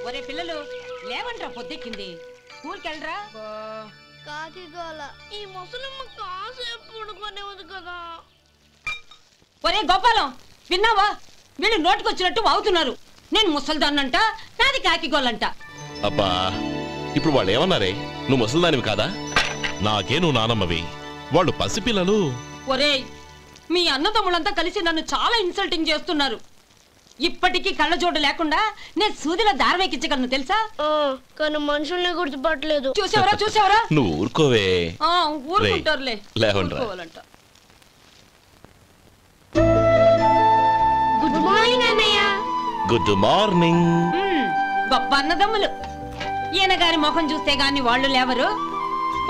ఒరే పిల్లలు లేవంట్రా, పొద్దెక్కింది. స్కూల్కి వెళ్ళరా. కాకిగోల ఈ ముసలమ్మ కాసేపు పడుకోనేవద్దు కదా. ఒరే గోపాలం, విన్నావా? వీళ్ళు నోటికొచ్చినట్టు వాగుతున్నారు. నేను ముసల్దాన్నంట, నాది కాకిగోలంట. అబ్బా, ఇప్పుడు వాళ్ళు ఏమన్నారే? నువ్వు ముసల్దానివి కాదా? నాకే నువ్వు నానమ్మవి, వాళ్ళు పసిపిల్లలు. ఒరే, మీ అన్నదమ్ములంతా కలిసి నన్ను చాలా ఇన్సల్టింగ్ చేస్తున్నారు. ఇప్పటికీ కళ్ళజోడు లేకుండా నేను సూదిలో దారవేకించగలను తెలుసా? కానీ మనుషుల్ని గుర్తుపట్టలేదు. చూసావరా? నువ్వు ఊరుకోవే. ఊరుకుంటారులే. లేవండ్రా. గుడ్ మార్నింగ్ అన్నయ్య. Good morning. గొప్ప అన్నదమ్ములు. ఈయనగారి ముఖం చూస్తే గాని వాళ్ళు లేవరు,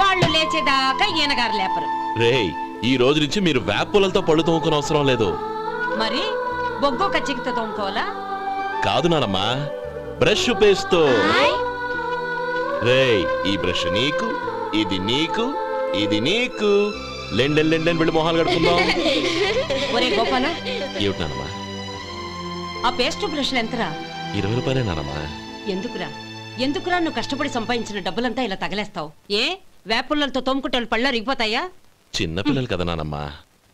వాళ్ళు లేచేదాకా ఈయనగారు లేపరు. రేయ్, ఈ రోజు నుంచి మీరు వేపులతో పళ్ళు తోముకునే అవసరం లేదు. మరి బొగ్గు కచ్చికితో తోముకోవాలా? కాదు నానమ్మా, బ్రష్ పేస్తో. రేయ్, ఈ బ్రష్ నీకు, ఇది నీకు, ఇది నీకు. లెండెన్ వెళ్ళి మొహాలు కడుకుందాం. ఒరే గోపాల, ఏమిటి నానమ్మా? ఆ పేస్ట్ బ్రష్లు ఎంతరా? 20 రూపాయలే నానమ్మా. ఎందుకురా నువ్వు కష్టపడి సంపాదించిన డబ్బులంతా ఇలా తగలేస్తావు? ఏ వేపుల్లలతో తోముకుంటే పళ్ళు అరిగిపోతాయా? చిన్న పిల్లలు కదా నానమ్మా.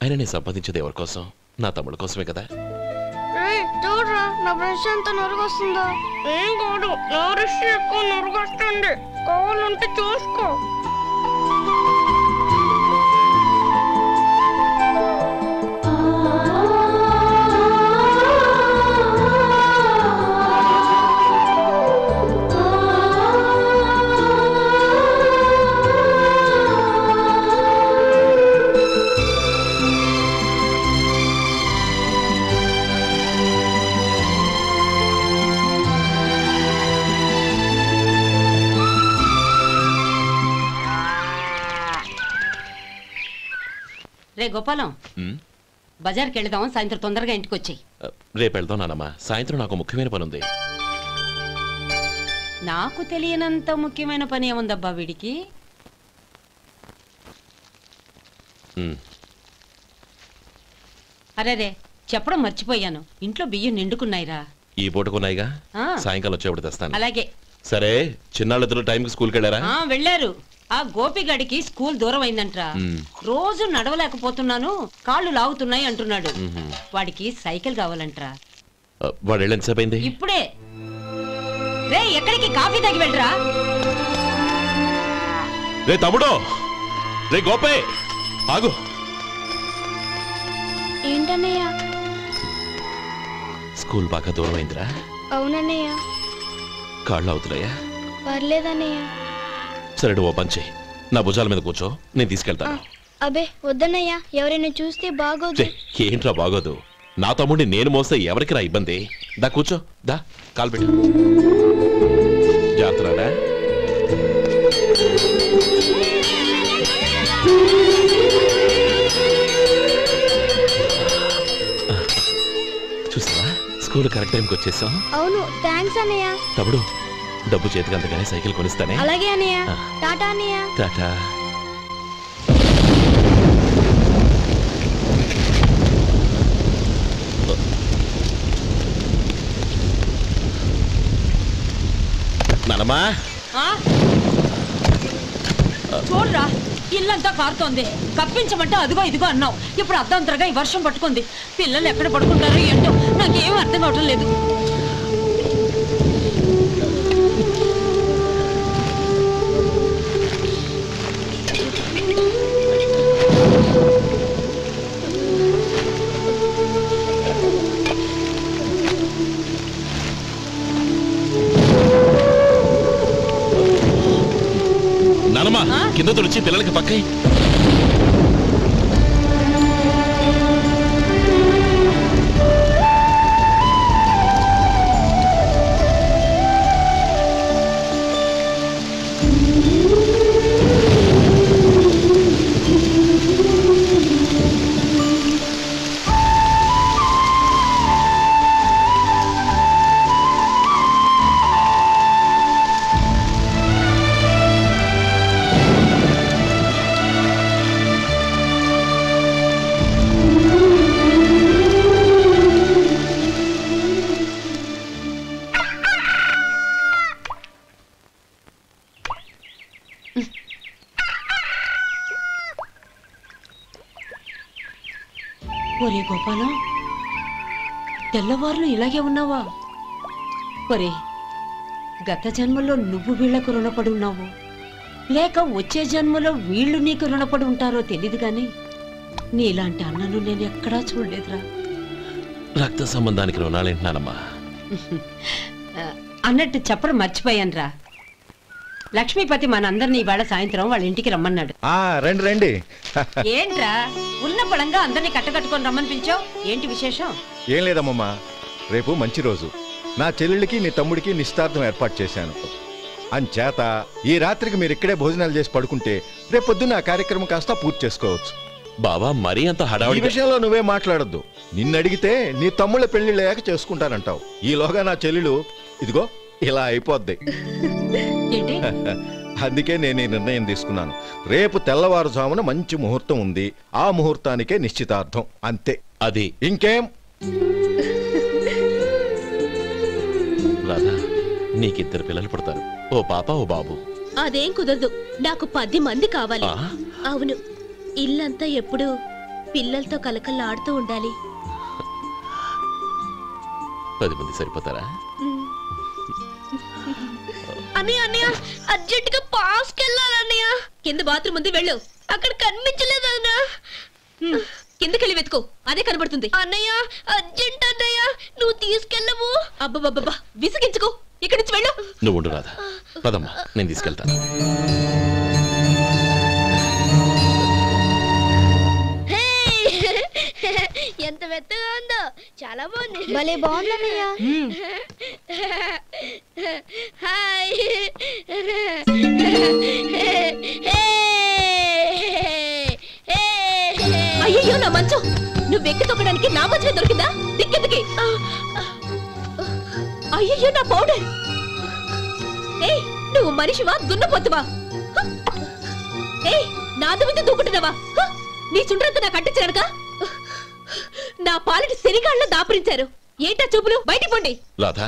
ఆయన నేను సంపాదించేది ఎవరి కోసం? నా తమ్ముడు కోసమే కదా. చూడరా, నా బ్రష్ ఎంత నొరుగొస్తుందో. ఏం కాదు, నా బ్రష్ ఎక్కువ నొరుగొస్తుంది. కావాలంటే చూసుకో. రే గోపాలం, బజార్కి వెళదాం. సాయంత్రం తొందరగా ఇంటికి వచ్చాయి. రేపు వెళ్దాం నానమ్మా. సాయంత్రం నాకు ముఖ్యమైన పని ఉంది. నాకు తెలియనంత ముఖ్యమైన పని ఏముందబ్బా వీడికి? అరే చెప్పడం మర్చిపోయాను, ఇంట్లో బియ్యం నిండుకున్నాయిరా. ఈ పూటకున్నాయిగా, సాయంకాలం వచ్చేప్పుడు తెస్తాను. అలాగే. సరే, చిన్నాళ్ళిద్దరు టైంకి స్కూల్కి వెళ్ళారా? వెళ్ళారు. ఆ గోపిగడికి స్కూల్ దూరం అయిందంట్రా. రోజు నడవలేకపోతున్నాను, కాళ్ళు లాగుతున్నాయి అంటున్నాడు. వాడికి సైకిల్ కావాలంట్రా. వాడు వెళ్ళి ఎంతసేపు అయింది? ఇప్పుడే. రే, ఎక్కడికి? కాఫీ తాగి వెళ్ళరా. రే తమ్ముడు, రే గోపే, ఆగు. ఏంటన్నయ్య? స్కూల్ బాగా దూరం అయిందిరా. అవునన్నయ్య. కాళ్ళు అవుతున్నాయా? పర్లేదన్నయ్య. సరే, ఓ పని చెయ్యి, నా భుజాల మీద కూర్చో, నేను తీసుకెళ్తాను. అబే వద్దన్నయ్య, ఎవరైనా చూస్తే బాగోదు. ఏంట్రా బాగోదు? నా తమ్ముడిని నేను మోస్తే ఎవరికి రా ఇబ్బంది? దా కూర్చో, దా కాలు పెట్టు. జాగ్రత్తరా. చూసావా, స్కూల్ కరెక్ట్ టైంకి వచ్చేసాం. అవును, థ్యాంక్స్ అన్నయ్య. తమ్ముడు, డబ్బు చేతికి అంతగానే సైకిల్ కొనిస్తానే. అలాగే అన్నయ్య. టాటా అన్నయ్య. టాటా. నానమ్మా, చూడరా, ఇల్లంతా కారుతోంది. కప్పించమంటే అదిగో ఇదిగో అన్నావు, ఇప్పుడు అర్ధంతరగా ఈ వర్షం పట్టుకుంది. పిల్లలు ఎక్కడ పడుకుంటారో ఏంటో నాకేం అర్థం కావటం లేదు. నానమ్మా, కింద తుడిచి పిల్లలకి పక్కై. ఒరే గోపాలం, తెల్లవారులు ఇలాగే ఉన్నావా? ఒరే, గత జన్మలో నువ్వు వీళ్లకు రుణపడి ఉన్నావు, లేక వచ్చే జన్మలో వీళ్ళు నీకు రుణపడి ఉంటారో తెలీదు గాని నీలాంటి అన్నను నేను ఎక్కడా చూడలేదురా. రక్త సంబంధానికి రుణాలేంటున్నానమ్మా. అన్నట్టు చెప్పడం మర్చిపోయానురా. లక్ష్మీపతి మనందరినీ ఇవాళ సాయంత్రం వాళ్ళ ఇంటికి రమ్మన్నాడు. రండి రండి. ఏంట్రా ఉన్న పడంగా అందరినీ కట్టకట్టుకొని రమ్మని పిలిచావు? ఏంటి విశేషం? ఏం లేదమ్మమ్మా, రేపు మంచి రోజు. నా చెల్లెళ్ళకి నీ తమ్ముడికి నిశ్చితార్థం ఏర్పాటు చేశాను. అంచేత ఈ రాత్రికి మీరు ఇక్కడే భోజనాలు చేసి పడుకుంటే రేపు పొద్దున్న ఆ కార్యక్రమం కాస్త పూర్తి చేసుకోవచ్చు. బావా, మరీ అంత ఈ హడావుడి విషయంలో నువ్వే మాట్లాడొద్దు. నిన్ను అడిగితే నీ తమ్ముళ్ళ పెళ్లిళ్ళయ్యాక చేసుకుంటానంటావు. ఈలోగా నా చెల్లెలు ఇదిగో ఇలా అయిపోద్ది. ఏంటి? అందుకే నేను ఈ నిర్ణయం తీసుకున్నాను. రేపు తెల్లవారుజామున మంచి ముహూర్తం ఉంది, ఆ ముహూర్తానికే నిశ్చితార్థం, అంతే. అది ఇంకేం? రాధా, నీకిద్దరు పిల్లలు పుడతారు, ఓ పాప ఓ బాబు. అదేం కుదరదు, నాకు 10 మంది కావాలి. ఆ? అవును, ఇల్లంతా ఎప్పుడు పిల్లలతో కలకల్లాడుతూ ఉండాలి. 10 మంది సరిపోతారా? అన్నయ్య అన్నయ్య, అర్జెంట్ గా పాస్కి వెళ్ళాలన్నయ్య. కింద బాత్రూమ్ ఉంది, వెళ్ళు. అక్కడ కనిపించలేదు అన్న. కిందకెళ్ళి వెతుకో, అదే కనబడుతుంది. అన్నయ్య అర్జెంట్ అన్నయ్య, నువ్వు తీసుకెళ్ళవు. అబ్బబ్బబ్బా, విసిగించుకో, ఇక్కడి నుంచి వెళ్ళు. నువ్వు ఉండు రాధా, పదమ్మా, నేను తీసుకెళ్తాను. ఎంత మెత్తగా ఉందో, చాలా బాగుంది. భలే బాగుంది అన్నయ్య. హాయ్. అయ్యో నా మంచం, నువ్వు ఎక్కి తొక్కడానికి నా మంచమే దొరికిందా? దిక్కెందుకి? అయ్యో నా పౌడర్. ఏయ్, నువ్వు మనిషివా దున్నపోతువా? ఏయ్, నాదు మీద దూకుంటున్నావా? నీ చుండ్రంతా నాకు అంటించగలక? నా పాలిటి శనిగాళ్ళ దాపురించారు. ఏంటా చూపులు? బయటికి పోండి. రాధా,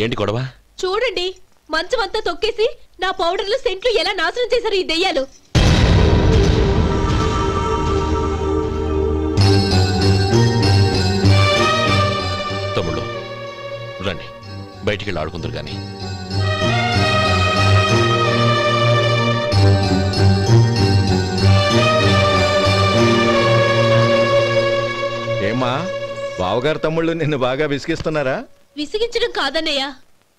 ఏంటి గొడవ? చూడండి, మంచం అంతా తొక్కేసి నా పౌడర్లు సెంట్లు ఎలా నాశనం చేశారు ఈ దెయ్యాలు. తమ్ముళ్ళు రండి, బయటికి వెళ్ళి ఆడుకుందరు గాని. ఏమ్మా, బావగారు తమ్ముళ్ళు నిన్ను బాగా విసిగిస్తున్నారా? విసిగించడం కాదన్నయ్య,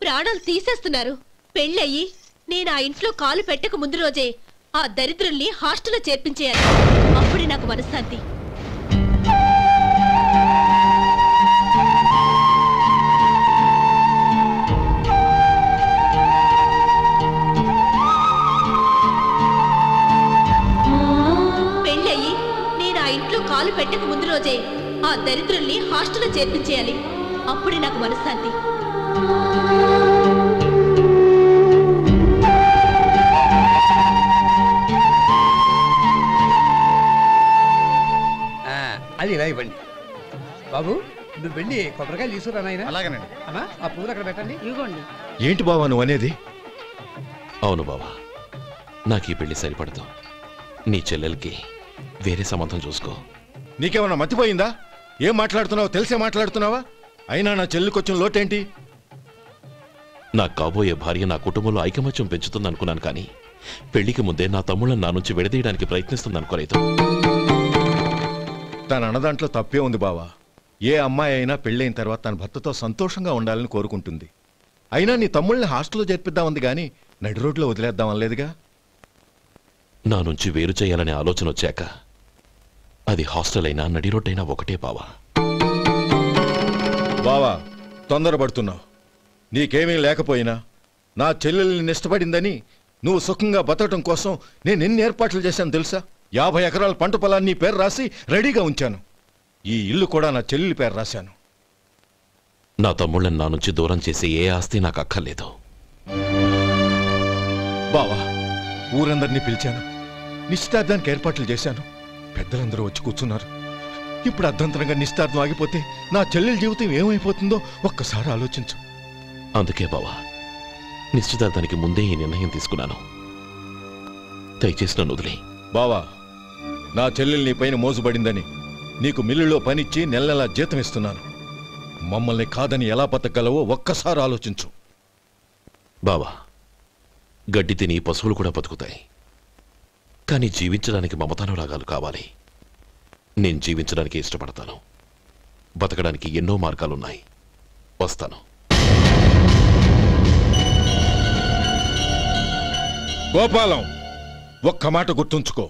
ప్రాణాలు తీసేస్తున్నారు. పెళ్ళయి నేను ఆ ఇంట్లో కాలు పెట్టక ముందు రోజే ఆ దరిద్రుల్ని హాస్టల్లో చేర్పించేయాలి. అప్పుడే నాకు మనశ్శాంతి. పెళ్ళయి నేను ఆ ఇంట్లో కాలు పెట్టక ముందు రోజే ఆ దరిద్రుల్ని హాస్టల్లో చేర్పించేయాలి. అప్పుడే నాకు మనశ్శాంతి. అది ఇలా ఇవ్వండి బాబు. నువ్వు వెళ్ళి కొబ్బరికాయలు తీసుకురా నాయనా. అలాగేనండి. అమ్మా, ఆ పూలు అక్కడ పెట్టండి. ఇవ్వండి. ఏంటి బావా నువ్వు అనేది? అవును బావా, నాకు ఈ పెళ్లి సరిపడదు. నీ చెల్లెలకి వేరే సంబంధం చూసుకో. నీకేమన్నా మతిపోయిందా? ఏం మాట్లాడుతున్నావో తెలిసే మాట్లాడుతున్నావా? అయినా నా చెల్లికొచ్చిన లోటేంటి? నా కాబోయే భార్య నా కుటుంబంలో ఐకమత్యం పెంచుతుంది అనుకున్నాను, కానీ పెళ్లికి ముందే నా తమ్ముళ్ళని నా నుంచి విడదీయడానికి ప్రయత్నిస్తుంది అనుకోలేదు. తన అన్నదాంట్లో తప్పే ఉంది బావా. ఏ అమ్మాయి అయినా పెళ్ళైన తర్వాత తన భర్తతో సంతోషంగా ఉండాలని కోరుకుంటుంది. అయినా నీ తమ్ముళ్ళని హాస్టల్లో చేర్పిద్దామంది గాని నడి రోడ్లో వదిలేద్దాం అనలేదుగా. నా నుంచి వేరు చేయాలనే ఆలోచన వచ్చాక అది హాస్టల్ అయినా నడి రోడ్డైనా ఒకటే బావా. బావా, తొందరపడుతున్నావు. నీకేమీ లేకపోయినా నా చెల్లెల్ని ఇష్టపడిందని నువ్వు సుఖంగా బతకటం కోసం నేను ఎన్ని ఏర్పాట్లు చేశాను తెలుసా? 50 ఎకరాల పంట పొలాన్ని నీ పేరు రాసి రెడీగా ఉంచాను. ఈ ఇల్లు కూడా నా చెల్లెలి పేరు రాశాను. నా తమ్ముళ్ళని నా నుంచి దూరం చేసే ఏ ఆస్తి నాకు అక్కర్లేదు. బావా, ఊరందరినీ పిలిచాను, నిశ్చితార్థానికి ఏర్పాట్లు చేశాను. పెద్దలందరూ వచ్చి కూర్చున్నారు. ఇప్పుడు అర్ధంతరంగా నిశ్చితార్థం ఆగిపోతే నా చెల్లెలి జీవితం ఏమైపోతుందో ఒక్కసారి ఆలోచించు. అందుకే బావా, నిశ్చితార్థానికి ముందే ఈ నిర్ణయం తీసుకున్నాను. దయచేసి నన్ను వదిలే. బావా, నా చెల్లెలు నీ పైన మోసుబడిందని నీకు మిల్లులో పనిచ్చి నెల నెలా జీతం ఇస్తున్నాను. మమ్మల్ని కాదని ఎలా బతకగలవో ఒక్కసారి ఆలోచించు. బావా, గడ్డి తిని పశువులు కూడా బతుకుతాయి, కానీ జీవించడానికి మమతానురాగాలు కావాలి. నేను జీవించడానికి ఇష్టపడతాను. బతకడానికి ఎన్నో మార్గాలున్నాయి. వస్తాను. గోపాలం, ఒక్క మాట గుర్తుంచుకో.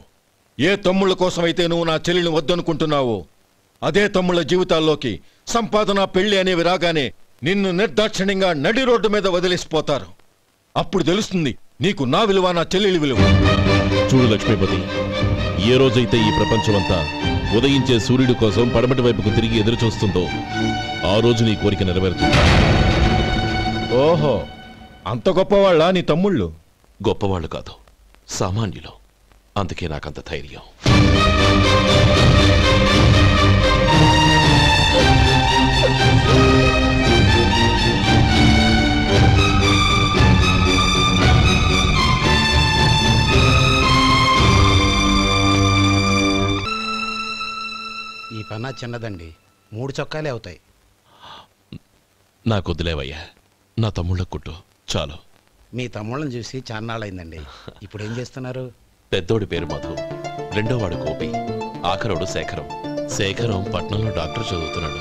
ఏ తమ్ముళ్ళ కోసమైతే నువ్వు నా చెల్లిని వద్దనుకుంటున్నావో అదే తమ్ముళ్ళ జీవితాల్లోకి సంపాదన, పెళ్లి అనేవి రాగానే నిన్ను నిర్దాక్షిణ్యంగా నడి రోడ్డు మీద వదిలేసిపోతారు. అప్పుడు తెలుస్తుంది నీకు నా విలువ, నా చెల్లెలి విలువ. చూడు లక్ష్మీపతి, ఏ రోజైతే ఈ ప్రపంచమంతా ఉదయించే సూర్యుడి కోసం పడమటి వైపుకు తిరిగి ఎదురు చూస్తుందో ఆ రోజు నీ కోరిక నెరవేరుతుంది. ఓహో, అంత గొప్పవాళ్ళ నీ తమ్ముళ్ళు? గొప్పవాళ్ళు కాదు, సామాన్యులు. అందుకే నాకంత ధైర్యం. ఈ పన్నా చిన్నదండి, 3 చొక్కాలే అవుతాయి. నాకు వదిలేవయ్యా, నా తమ్ముళ్ళ కుట్టు చాలు. మీ తమ్ముళ్ళని చూసి చాన్నాళ్ళైందండి. ఇప్పుడు ఏం చేస్తున్నారు? పెద్దోడి పేరు మధు, రెండోవాడు గోపి, ఆఖరోడు శేఖరం. శేఖరం పట్నంలో డాక్టర్ చదువుతున్నాడు.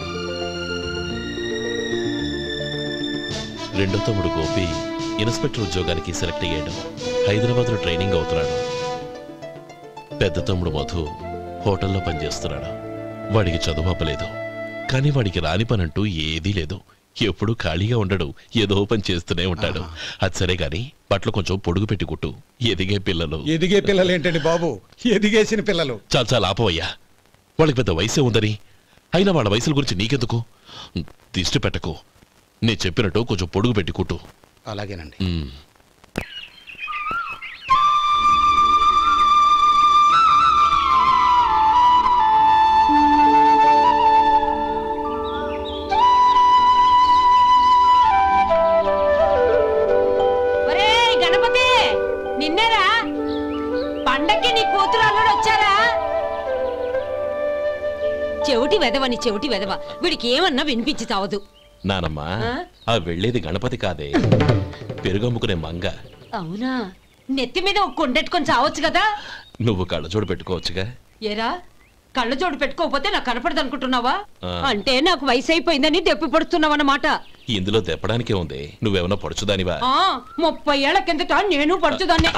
రెండో తమ్ముడు గోపి ఇన్స్పెక్టర్ ఉద్యోగానికి సెలెక్ట్ అయ్యాడు. హైదరాబాద్లో ట్రైనింగ్ అవుతున్నాడు. పెద్ద తమ్ముడు మధు హోటల్లో పనిచేస్తున్నాడు. వాడికి చదువు అప్పలేదు, కానీ వాడికి రాని పనంటూ ఏదీ లేదు. ఎప్పుడూ ఖాళీగా ఉండడు, ఏదో పని చేస్తూనే ఉంటాడు. అది సరే గాని బట్టలు కొంచెం పొడుగు పెట్టి కుట్టు. ఎదిగే పిల్లలు. ఎదిగే పిల్లలు ఏంటండి బాబు, ఎదిగేసిన పిల్లలు. చాలా చాలా ఆపవయ్యా, వాళ్ళకి పెద్ద వయసే ఉందని. అయినా వాళ్ళ వయసుల గురించి నీకెందుకు? దిష్టి పెట్టకు. నేను చెప్పినట్టు కొంచెం పొడుగు పెట్టి కుట్టు. అలాగేనండి. నిన్నేరా పండక్కి నీ కూతురు అల్లుడు వచ్చారా? చెవిటి వెదవని చెవిటి వెదవ, వీడికి ఏమన్నా వినిపించి చావదు. నానమ్మా, ఆ వెళ్ళేది గణపతి కాదే, పెరుగమ్ముకునే మంగ. అవునా? నెత్తి మీద ఒక కొండెట్టుకొని చావచ్చు కదా. నువ్వు కళ్ళజోడు పెట్టుకోవచ్చుగా. ఏరా, కళ్ళజోడు పెట్టుకోకపోతే నాకు కనపడదు అనుకుంటున్నావా? అంటే నాకు వయసు అయిపోయిందని దెప్పి పడుతున్నావన్నమాట. ఇందులో దెప్పడానికే ఉంది. నువ్వేమన్నా పడుచుదానివా? 30 ఏళ్ల కిందట నేను పడుచుదాన్ని.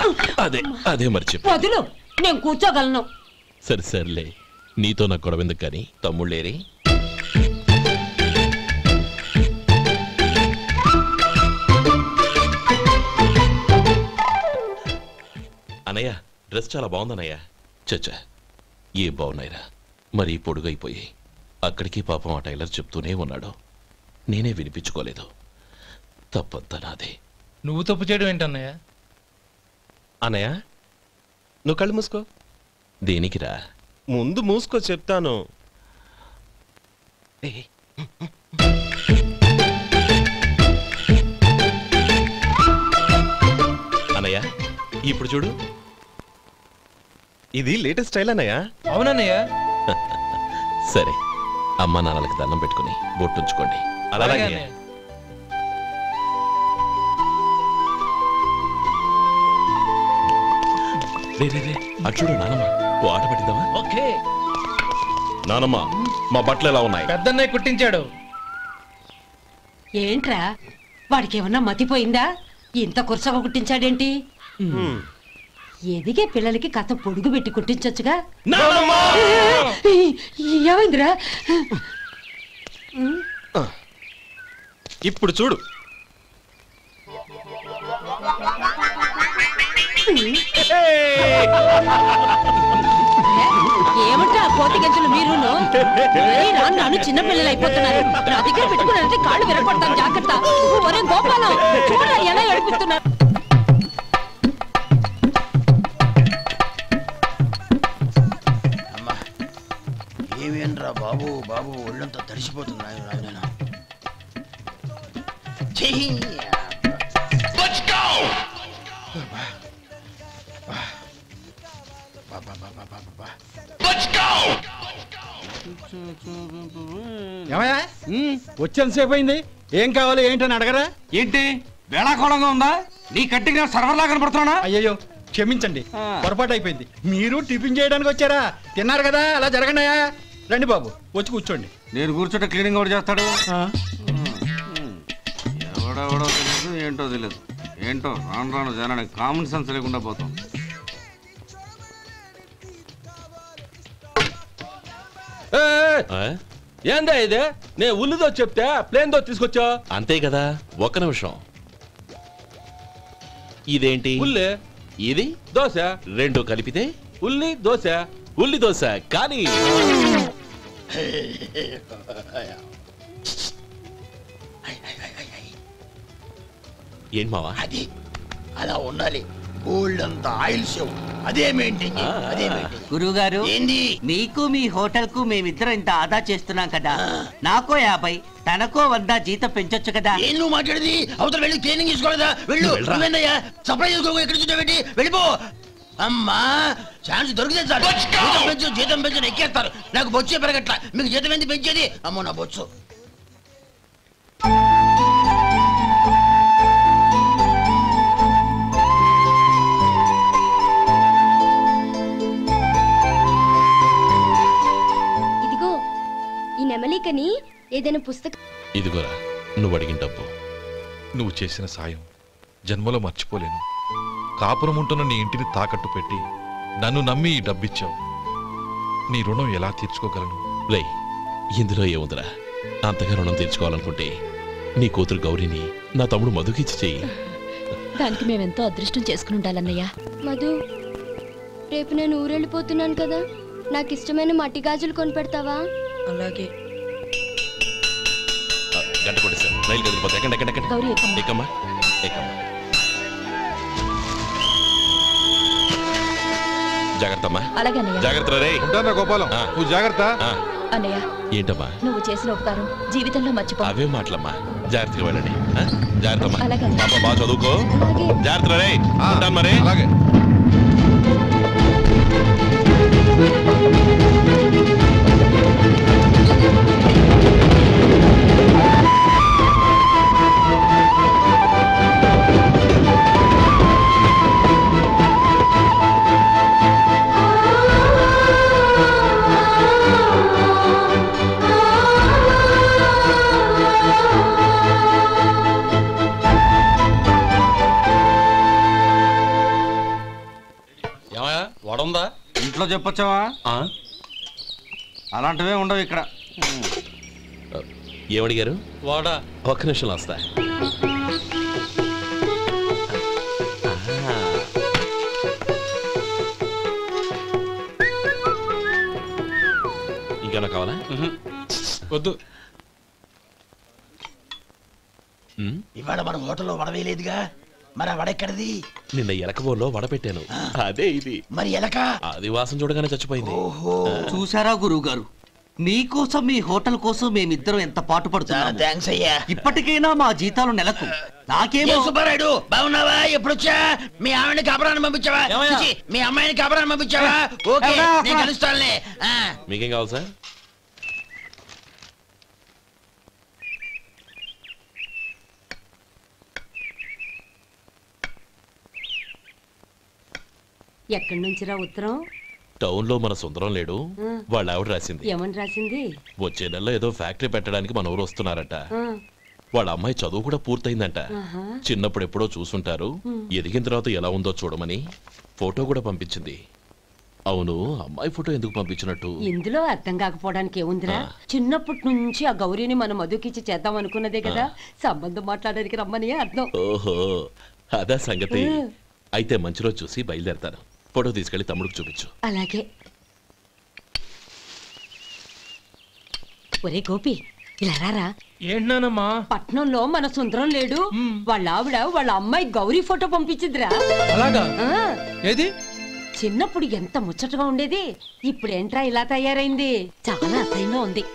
అదే అదే మరి చెప్పు. వదులు, నేను కూర్చోగలను. సరే సర్లే, నీతో నాకు గొడవెందుకు కానీ. తమ్ముళ్ళేరి? అన్నయ్య, డ్రెస్ చాలా బాగుందన్నయ్య. చచ్చా, ఏ బాగున్నాయిరా, మరీ పొడుగైపోయాయి. అక్కడికి పాపం ఆ టైలర్ చెప్తూనే ఉన్నాడు, నేనే వినిపించుకోలేదు. తప్పంతా నాదే. నువ్వు తప్పు చేయడం ఏంటన్నయ్య? అన్నయ్య, నువ్వు కళ్ళు మూసుకో. దేనికిరా? ముందు మూసుకో చెప్తాను. అన్నయ్య, ఇప్పుడు చూడు. ఇది లేటెస్ట్ స్టైల్ అన్నయ్య. అవునన్నయ్య. సరే, అమ్మా నాన్నలకి దండం పెట్టుకుని బొట్టుంచుకోండి. అలాగే. అటు చూడు నానమ్మ, ఓ ఆట పట్టిద్దామా? ఓకే. నానమ్మ, మా బట్టలు ఎలా ఉన్నాయి? పెద్దన్నయ్య కుట్టించాడు. ఏంట్రా, వాడికి ఏమన్నా మతిపోయిందా? ఇంత కుర్చగా కుట్టించాడేంటి? ఎదిగే పిల్లలకి కథ పొడుగు పెట్టి కుట్టించొచ్చుగా. ఏమైందిరా? ఇప్పుడు చూడు. ఏమంటా కోతి గంజలు మీరును? నన్ను చిన్న పిల్లలు అయిపోతున్నారు. నా దగ్గర పెట్టుకున్నారంటే కాళ్ళు విరగొడతాను, జాగ్రత్త. ఒరే గోపాలం, చూడరా ఎలా ఏడిపిస్తున్నారు. ఏమేంట్రా బాబు, బాబు ఒళ్ళంతా తడిసిపోతుంది. ఏమయ్యా వచ్చేంతసేపు అయింది, ఏం కావాలి ఏంటని అడగరా? ఏంటి వేళాకోళంగా ఉందా? నీ కట్టిగా సర్వర్లా కనపడుతున్నా? అయ్యయ్యో క్షమించండి, పొరపాటు అయిపోయింది. మీరు టిఫిన్ చేయడానికి వచ్చారా? తిన్నారు కదా, అలా జరగండియా. రండి బాబు, వచ్చి కూర్చోండి. నేను కూర్చుంటే క్లీనింగ్ కూడా చేస్తాడు. ఎవడెవడో తెలియదు, ఏంటో తెలియదు. ఏంటో రాను రాను జనానికి కామన్ సెన్స్ లేకుండా పోతాం. ఏందా ఇది? నే ఉల్లిదో చెప్తే ప్లేన్ దో తీసుకొచ్చా. అంతే కదా, ఒక్క నిమిషం. ఇదేంటి? ఉల్లి ఇది దోశ, రెండు కలిపితే ఉల్లి దోశ. ఉల్లి దోశ. కానీ ఏంటి మావా? అది అలా ఉండాలి. గోల్డ్ అంత ఆయిల్ షో అదే మెయింటైన్ చేయి, అదే మెయింటైన్. గురువు గారు, ఏంది? మీకు మీ హోటల్ కు మేమిద్దరం ఇంత ఆదా చేస్తున్నాం కదా, నాకో 50 తనకో 100 జీతం పెంచొచ్చు కదా. ఏం నువ్వు మాట్లాడేది? అవతల వెళ్ళి ట్రైనింగ్ తీసుకోలేదా? వెళ్ళు. నువ్వేందయ్యా సప్లై చేసుకో, ఎక్కడ చూడబెట్టి వెళ్ళిపో. అమ్మా ఛాన్స్ దొరికితే చాలు. జీతం పెంచు ఎక్కేస్తారు. నాకు బొచ్చే పెరగట్ల, మీకు జీతం ఎందుకు పెంచేది? అమ్మో నా బొచ్చు. ఇదిగో ఈ నెమలికని ఏదైనా పుస్తకం. ఇదిగోరా నువ్వు అడిగిన డబ్బు. నువ్వు చేసిన సాయం జన్మలో మర్చిపోలేను. కాపురం ఉంటున్న నీ ఇంటిని తాకట్టు పెట్టి నన్ను నమ్మి ఈ డబ్బిచ్చావు. నీ రుణం ఎలా తీర్చుకోగలను? రే, ఇందులో ఏముందిరా? అంతగా రుణం తీర్చుకోవాలనుకుంటే నీ కూతురు గౌరీని నా తమ్ముడు మధుకిచ్చి చెయ్యి. దానికి మేమెంతో అదృష్టం చేసుకుని ఉండాలన్నయ్య. మధు, రేపు నేను ఊరెళ్ళిపోతున్నాను కదా, నాకు ఇష్టమైన మట్టి గాజులు కొనిపెడతావా? అలాగే. గంట కొట్టేశాను, రైలు కదిలిపోతే. ఎక్కండి ఎక్కండి ఎక్కండి. గౌరీ ఎక్కమ్మా. ఎక్కమ్మా ఎక్కమ్మా. జాగ్రత్త అమ్మా. అలాగే అన్నయ్య. జాగ్రత్త రే. ఉంటానా గోపాలం, నువ్వు జాగ్రత్త. అన్నయ్య, ఏంటమ్మా? నువ్వు చేసిన ఉపకారం జీవితంలో మర్చిపో. అవే మాటలమ్మా, జాగ్రత్తగా వెళ్ళండి. జాగ్రత్త అలాగే. పాప బాగా చదువుకో. అలాగే. జాగ్రత్త రే. ఉంటాను మరి. అలాగే. వడుందా? ఇంట్లో చెప్పొచ్చావా? అలాంటివే ఉండవు ఇక్కడ. ఏమడిగారు? వాడా. ఒక్క నిమిషంలో వస్తా. ఇంకేమన్నా కావాలా? వద్దు. ఇవాళ మన హోటల్లో వడవేలేదుగా, మరి ఆ వడెక్కడిది? నిన్న ఎలకబోల్లో వడ పెట్టాను, అదే ఇది. మరి ఎలక? అది వాసన చూడగానే చచ్చిపోయింది. చూసారా గురువు గారు, మీకోసం మీ హోటల్ కోసం మేమిద్దరం ఎంత పాటు పడుతున్నాము. థాంక్స్ అయ్యా. ఇప్పటికైనా మా జీతాలు నెలకు నాకేమో. సుబ్బారాయుడు బాగున్నావా? ఎప్పుడొచ్చా? మీ ఆవిడని కాపురాన్ని పంపించావా? మీ అమ్మాయిని కాపురాన్ని పంపించావా? ఓకే, నేను కలుస్తానులే. మీకేం కావాలి సార్? ఎక్కడి నుంచిరా ఉత్తరం? టౌన్ లో మన సుందరం లేడు, వాళ్ళ ఆవిడ రాసింది. ఏమని రాసింది? వచ్చే నెలలో ఏదో ఫ్యాక్టరీ పెట్టడానికి మన ఊరు వస్తున్నారట. వాళ్ళ అమ్మాయి చదువు కూడా పూర్తయిందంట. చిన్నప్పుడు ఎప్పుడో చూసుంటారు, ఎదిగిన తర్వాత ఎలా ఉందో చూడమని ఫోటో కూడా పంపించింది. అవును, అమ్మాయి ఫోటో ఎందుకు పంపించినట్టు? ఇందులో అర్థం కాకపోవడానికి ఏముందిరా? చిన్నప్పటి నుంచి ఆ గౌరీని మనం మధుకిచ్చి చేద్దాం అనుకున్నదే కదా, సంబంధం మాట్లాడడానికి రమ్మని అర్థం. ఓహో, అదా సంగతి. అయితే మంచి రోజు చూసి బయలుదేరతాను. ఫోటో తీసుకెళ్లి తమ్ముడికి చూపించు. అలాగే. ఒరే గోపి, ఇలా రారా. ఏంటమ్మా? పట్నంలో మన సుందరం లేడు, వాళ్ళ ఆవిడ వాళ్ళ అమ్మాయి గౌరీ ఫోటో పంపించిందిరా. అలాగా? ఏది? చిన్నప్పుడు ఎంత ముచ్చటగా ఉండేది, ఇప్పుడేంట్రా ఇలా తయారైంది? చాలా అసహ్యంగా ఉంది.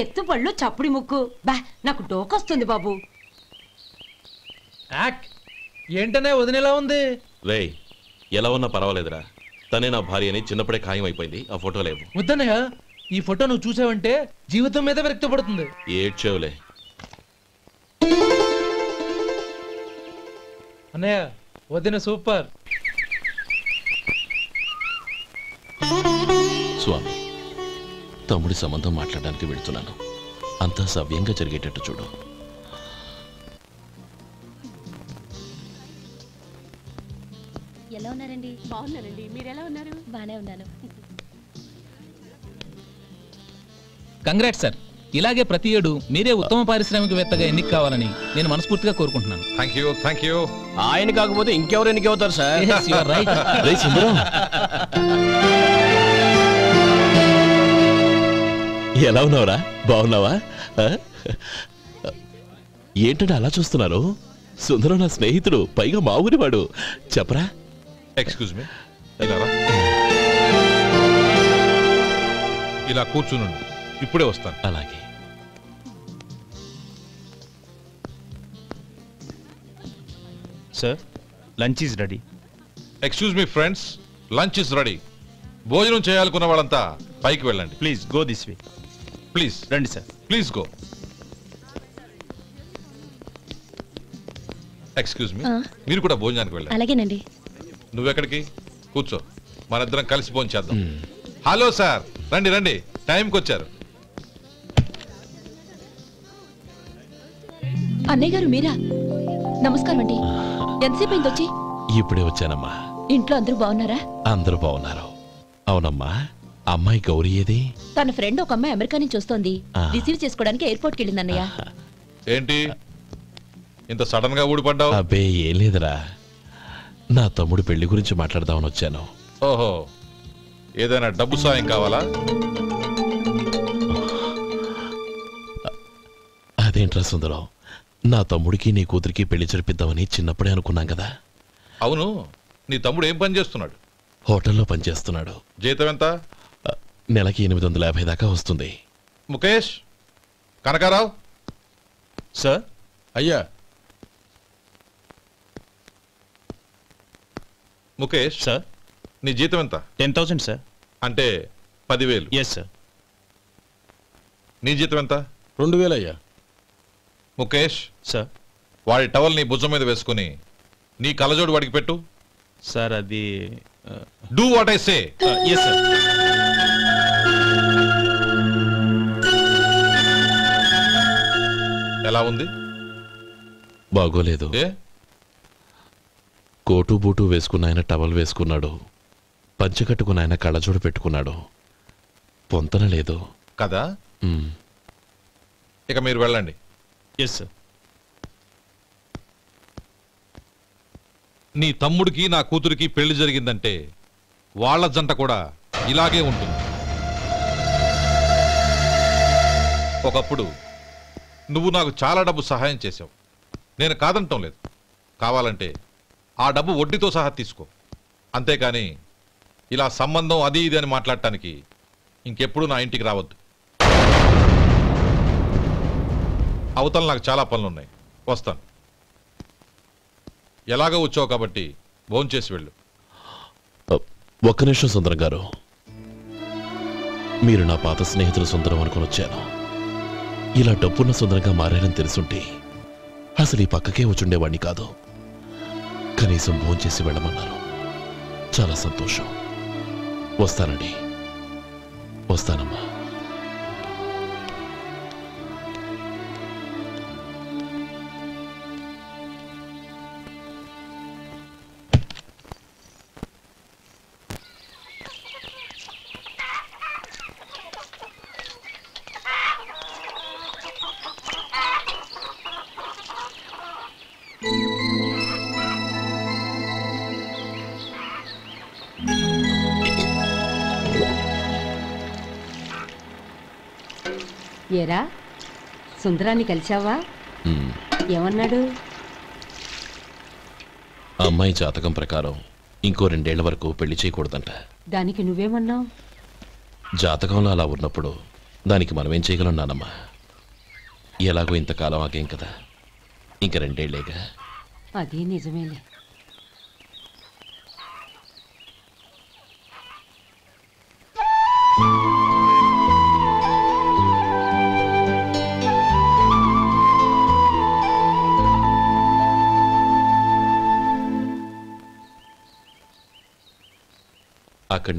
ఎత్తు పళ్ళు చప్పుడి ముక్కు, బా నాకు డోకొస్తుంది బాబు. ఏంటనే వదినేలా ఉంది? రే, ఎలా ఉన్నా పర్వాలేదురా. తనే నా భార్య అని చిన్నప్పుడే ఖాయం అయిపోయింది. ఆ ఫోటో లేవు. వద్దన్నయ్య, ఈ ఫోటో నువ్వు చూసావంటే జీవితం మీద వ్యక్తపడుతుంది. ఏడ్చేవులే. అన్నయ్య వదిన సూపర్. స్వామి, తమ్ముడి సంబంధం మాట్లాడడానికి వెళ్తున్నాను. అంతా సవ్యంగా జరిగేటట్టు చూడు. ఎలా ఉన్నారండి? బాగున్నానండి. మీరు ఎలా ఉన్నారు? బానే ఉన్నాను. Congrats sir. ఇలాగే ప్రతి ఏడు మీరే ఉత్తమ పారిశ్రామికవేత్తగా ఎన్నిక కావాలని నేను మనస్ఫూర్తిగా కోరుకుంటున్నాను. Thank you. ఆయన కాకపోతే ఇంకెవరు ఎన్నిక అవుతారు sir? Yes, you are right. రేయ్ సుందరం, ఎలా ఉన్నావురా? బాగున్నావా? ఏంటంటే అలా చూస్తున్నారు? సుందరం నా స్నేహితుడు, పైగా మా ఊరివాడు. చెప్పరా? ఎక్స్క్యూజ్ మీ, ఇలా కూర్చునుండు, ఇప్పుడే వస్తాను. అలాగే. Sir, lunch is ready. Excuse me friends, lunch is ready. భోజనం చేయాలనుకున్న వాళ్ళంతా పైకి వెళ్ళండి. Please go this way. Please రండి sir. Please go. Excuse me, మీరు కూడా భోజనానికి వెళ్ళండి. అలాగేనండి. నువ్వెక్కడికి? కూర్చో, మనిద్దరం కలిసి భోజనం చేద్దాం. హలో సార్, రండి రండి, టైంకి వచ్చారు. అన్నయ్య గారు మీరా? నమస్కారం అండి. ఎంతసేపు అయింది వచ్చి? ఇప్పుడే వచ్చానమ్మా. ఇంట్లో అందరూ బాగున్నారా? అందరూ బాగున్నారు. అవునమ్మా, అమ్మాయి గౌరీ ఏది? తన ఫ్రెండ్ ఒక అమ్మాయి అమెరికా నుంచి వస్తోంది. రిసీవ్ చేసుకోవడానికి ఎయిర్పోర్ట్కి వెళ్ళింది అన్నయ్య. ఏంటి ఇంత సడన్ గా ఊడిపడ్డావు? అబ్బే ఏం లేదురా, నా తమ్ముడు పెళ్లి గురించి మాట్లాడదామని వచ్చాను. ఓహో, ఏదైనా డబ్బు సాయం కావాలా? అదేంట్రా సుందరం, నా తమ్ముడికి నీ కూతురికి పెళ్లి జరిపిద్దామని చిన్నప్పుడే అనుకున్నాం కదా. అవును, నీ తమ్ముడు ఏం పని చేస్తున్నాడు? హోటల్లో పనిచేస్తున్నాడు. జీతం ఎంత? నెలకి 850 దాకా వస్తుంది. ముఖేష్, కనకారావు. సార్. అయ్యా. ముఖేష్ సార్, నీ జీతం ఎంత? 10,000 సార్. అంటే 10,000. Yes sir. నీ జీతం ఎంత? 2,000 అయ్యా. ముఖేష్ సార్, వాడి టవల్ నీ భుజం మీద వేసుకుని నీ కలజోడు వాడికి పెట్టు. సార్ అది do what I say. Yes sir. ఎలా ఉంది? బాగోలేదు. కోటు బూటు వేసుకున్న ఆయన టవల్ వేసుకున్నాడు, పంచె కట్టుకున్న ఆయన కళ్ళజోడు పెట్టుకున్నాడు. పొంతన లేదు కదా. ఇక మీరు వెళ్ళండి. Yes sir. నీ తమ్ముడికి నా కూతురికి పెళ్లి జరిగిందంటే వాళ్ళ జంట కూడా ఇలాగే ఉంటుంది. ఒకప్పుడు నువ్వు నాకు చాలా డబ్బు సహాయం చేశావు, నేను కాదంటం లేదు. కావాలంటే ఆ డబ్బు వడ్డీతో సహా తీసుకో. అంతేకాని ఇలా సంబంధం అది ఇది అని మాట్లాడటానికి ఇంకెప్పుడు నా ఇంటికి రావద్దు. అవతల నాకు చాలా పనులున్నాయి, వస్తాను. ఎలాగో వచ్చావు కాబట్టి భోంచేసి వెళ్ళు. ఒక్క నిమిషం సుందరం గారు, మీరు నా పాత స్నేహితులు సుందరం అనుకుని వచ్చాను. ఇలా డబ్బున్న సుందరంగా మారారని తెలుసుంటే అసలు ఈ పక్కకే వచ్చుండేవాణ్ణి కాదు. కనీసం భోంచేసి వెళ్ళమన్నారు, చాలా సంతోషం. వస్తానండి. వస్తానమ్మా. ఏరా, సుందరాన్ని కలిశావా? ఏమన్నాడు? అమ్మాయి జాతకం ప్రకారం ఇంకో 2 ఏళ్ల వరకు పెళ్లి చేయకూడదంట. దానికి నువ్వేమన్నావు? జాతకంలో అలా ఉన్నప్పుడు దానికి మనమేం చేయగలం నానమ్మా? ఎలాగో ఇంతకాలం ఆగేం కదా, ఇంక 2 ఏళ్లేగా. అది నిజమేలే. అక్కడ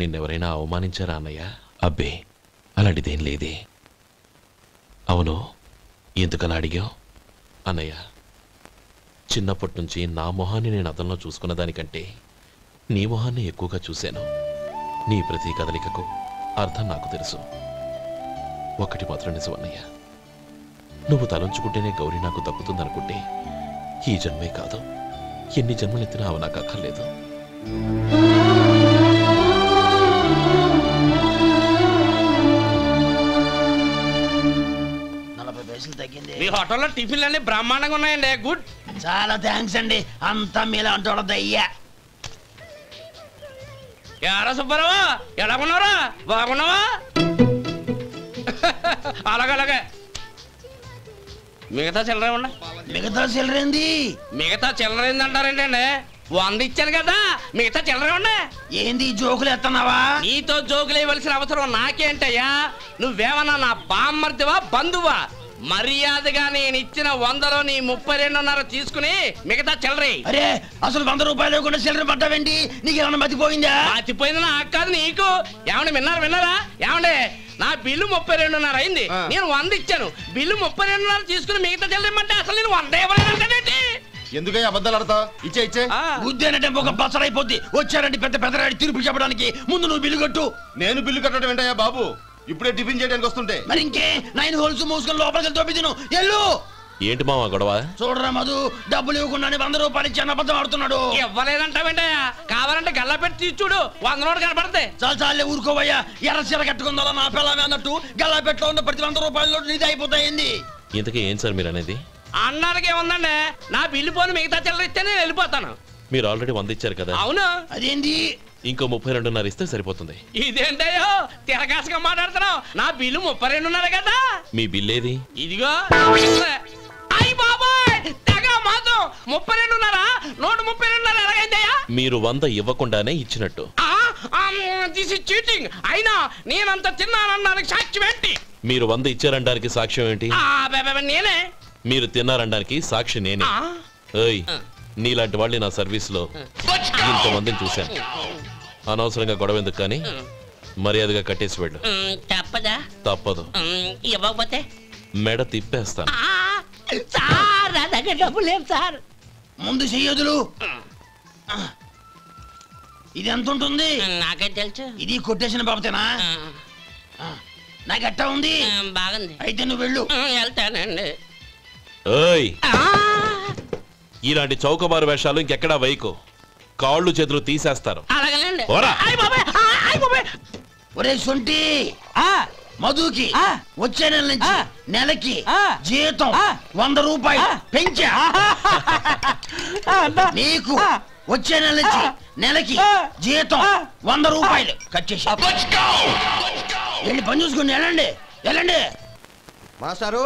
నిన్నెవరైనా అవమానించారా అన్నయ్య? అబ్బే, అలాంటిదేం లేదే. అవును, ఎందుకలా అడిగావు? అన్నయ్య, చిన్నప్పటి నుంచి నా మొహాన్ని నేను అతనిలో చూసుకున్న దానికంటే నీ మొహాన్ని ఎక్కువగా చూశాను. నీ ప్రతి కదలికకు అర్థం నాకు తెలుసు. ఒకటి మాత్రం నిజం అన్నయ్య, నువ్వు తలంచుకుంటేనే గౌరీ నాకు దక్కుతుందనుకుంటే ఈ జన్మే కాదు, ఎన్ని జన్మలెత్తినా అవి నాకు అక్కర్లేదు. మీ హోటల్లో టిఫిన్లు అన్ని బ్రహ్మాండంగా ఉన్నాయండి. గుడ్, చాలా థ్యాంక్స్ అండి. అంతా మీలా అంటూ అయ్యా. ఎరా సుబ్బారావు, ఎలా ఉన్నారా? బాగున్నావా? అలాగే మిగతా చిల్లర ఉన్నా. మిగతా చిల్లరేంది? మిగతా చిల్లరేంది అంటారేంటండి? 100 ఇచ్చాను కదా, మిగతా చిల్లర ఉన్నా. ఏంది జోకులు ఎత్తన్నావా? నీతో జోకులు ఇవ్వాల్సిన అవసరం నాకేంటయ్యా? నువ్వేమన్నా నా బామ్మర్దివా, బంధువా? మర్యాదగా నేను ఇచ్చిన 100లో నీ 32.5 తీసుకుని మిగతా చిల్లరే. అరే, అసలు 100 రూపాయలు లేకుండా చిల్లర పడ్డావేంటి? నీకేమన్నా మతిపోయిందా? మతిపోయింది నాకు కాదు, నీకు. ఏమండి విన్నారా? ఏమండి, నా బిల్లు 32.5 అయింది. నేను 100 ఇచ్చాను. బిల్లు 32.5 తీసుకుని మిగతా చిల్లర ఇమ్మంటే అసలు నేను 100 ఇవ్వలేదంటే ఎందుకయ్యా అబద్ధాలు ఆడతా? ఇచ్చే ఉద్యానంటే ఒక బసరైపోద్ది. వచ్చారంటే పెద్ద పెద్దరాడి తీర్పు చెప్పడానికి ముందు నువ్వు బిల్లు కట్టు. నేను బిల్లు కట్టడం ఏంటయ్యా బాబు? ఇప్పుడే టిఫిన్ చేయడానికి వస్తుంటే. మరి ఇంకే 9 హోల్స్ మూసుకొని లోపలికి తోపి తిను. ఎల్లు. ఏంటి మావా గొడవ? చూడరా మధు, డబ్బులు ఇవ్వకుండానే 100 రూపాయలు ఇచ్చి అబద్ధం ఆడుతున్నాడు. ఇవ్వలేదంటావేంటయ్యా? కావాలంటే గల్లా పెట్టి తీసి చూడు, 100 నోటు కనపడతాయి. చాలే ఊరుకోవయ్యా. ఎర్ర చీర కట్టుకుందా నా పిల్లమే అన్నట్టు గల్లా పెట్టలో ఉన్న ప్రతి 100 రూపాయల నోటు నీది అయిపోతాయింది. ఇంతకీ ఏం సార్ మీరు అనేది? అన్నాడికి ఏముందండి, నా బిల్లు పోను మిగతా చిల్లర ఇస్తే నేను వెళ్ళిపోతాను. మీరు ఆల్రెడీ 100 ఇచ్చారు కదా? అవును. అదేంటి? ఇంకో 32.5 ఇస్తే సరిపోతుంది. ఇదేంటయ్యో తిరగాసుగా మాట్లాడుతున్నావు? నా బిల్లు 32.5 కదా. మీ బిల్ ఏది? ఇదిగో. అయ్య బాబాయ్, తెగ మాత్రం 32.5 నోటు 32.5 ఎలాగైందయ్యా? మీరు 100 ఇవ్వకుండానే ఇచ్చినట్టు. This is cheating. అయినా నేనంత తిన్నానన్నానికి సాక్ష్యం ఏంటి? మీరు 100 ఇచ్చారనడానికి సాక్ష్యం ఏంటి? నేనే. మీరు తిన్నారనడానికి సాక్షి నేనే. ఏయ్, నీలాంటి వాళ్ళని నా సర్వీస్ లో ఇంతమందిని చూశాను. అనవసరంగా గొడవ ఎందుకు కానీ మర్యాదగా కట్టేసి వెళ్ళు. తప్పదా? తప్పదు. ఇవ్వకపోతే మెడ తిప్పేస్తాను. సార్, నా దగ్గర డబ్బు లేవు సార్. ముందు చెయ్యదులు. ఇది ఎంత ఉంటుంది? నాకే తెలుసు. ఇది కొట్టేసిన బాబతేనా? నాకు ఎట్టా ఉంది? బాగుంది. అయితే నువ్వు వెళ్ళు. వెళ్తానండి. ఏయ్, ఇలాంటి చౌకబారు వేషాలు ఇంకెక్కడా వైకు. కాళ్ళు చేతులు తీసేస్తారు. ఒరే సొంటి, మధుకి వచ్చే నెల నుంచి నెలకి జీతం 100 రూపాయలు పెంచా. నీకు వచ్చే నెల నుంచి నెలకి జీతం 100 రూపాయలు కట్ చేసి వెళ్ళి పని చూసుకుని వెళ్ళండి. మాస్టారు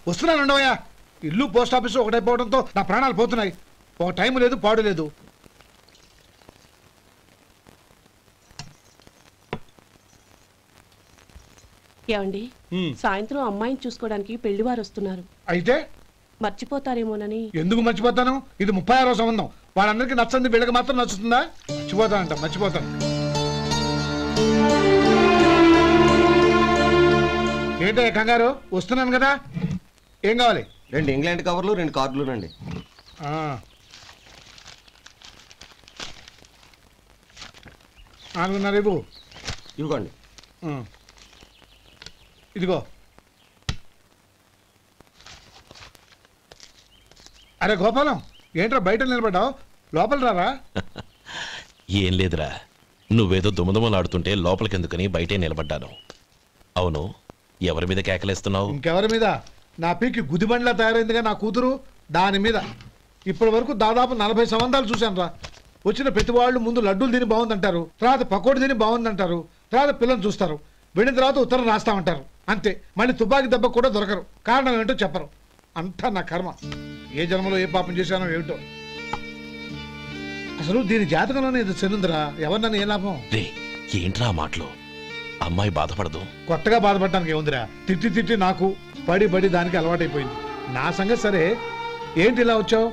వస్తున్నాను ఉండవయ్యా. ఇల్లు పోస్ట్ ఆఫీసు ఒకటైపోవడంతో నా ప్రాణాలు పోతున్నాయి. ఒక టైం లేదు, పాడు లేదు. ఏమండి, సాయంత్రం అమ్మాయిని చూసుకోవడానికి పెళ్లివారు వస్తున్నారు. అయితే మర్చిపోతారేమోనని. ఎందుకు మర్చిపోతాను? ఇది 36వ సంబంధం. వాళ్ళందరికీ నచ్చంది, వీళ్ళకి మాత్రం నచ్చుతుందా? మర్చిపోతాను. ఏంటో కంగారు? వస్తున్నాను కదా. ఏం కావాలి? 2 ఇంగ్లాండ్ కవర్లు, 2 కార్డులు రండి. రేపు ఇవ్వండి. ఇదిగో. అరే గోపాలం, ఏంట్రా బయట నిలబడ్డావు? లోపల రారా. ఏం లేదురా, నువ్వేదో దుమదుమలాడుతుంటే లోపలికెందుకని బయటే నిలబడ్డాను. అవును, ఎవరి మీద కేకలేస్తున్నావు? ఇంకెవరి మీద? నా పీకి గుదిబండ్లా తయారైందిగా నా కూతురు, దాని మీద. ఇప్పటి వరకు దాదాపు 40 సంబంధాలు చూశాను రా. వచ్చిన ప్రతి వాళ్ళు ముందు లడ్డూలు తిని బాగుందంటారు, తర్వాత పకోడి తిని బాగుందంటారు, తర్వాత పిల్లలు చూస్తారు, వెళ్ళిన తర్వాత ఉత్తరం రాస్తామంటారు. అంతే. మళ్ళీ తుపాకీ దెబ్బ కూడా దొరకరు. కారణం ఏంటో చెప్పరు. అంతా నా కర్మ. ఏ జన్మలో ఏ పాపం చేశానో ఏమిటో. అసలు దీని జాతకంలోనే ఇది చెల్లుందిరా. ఎవరినన్నా ఏ లాభం? ఏంట్రా ఆ మాటలు? అమ్మాయి బాధపడదు. కొత్తగా బాధపడటానికి ఏముందిరా? తిట్టి తిట్టి నాకు పడి దానికి అలవాటైపోయింది. నా సంగతి సరే, ఏంటి ఇలా వచ్చావు?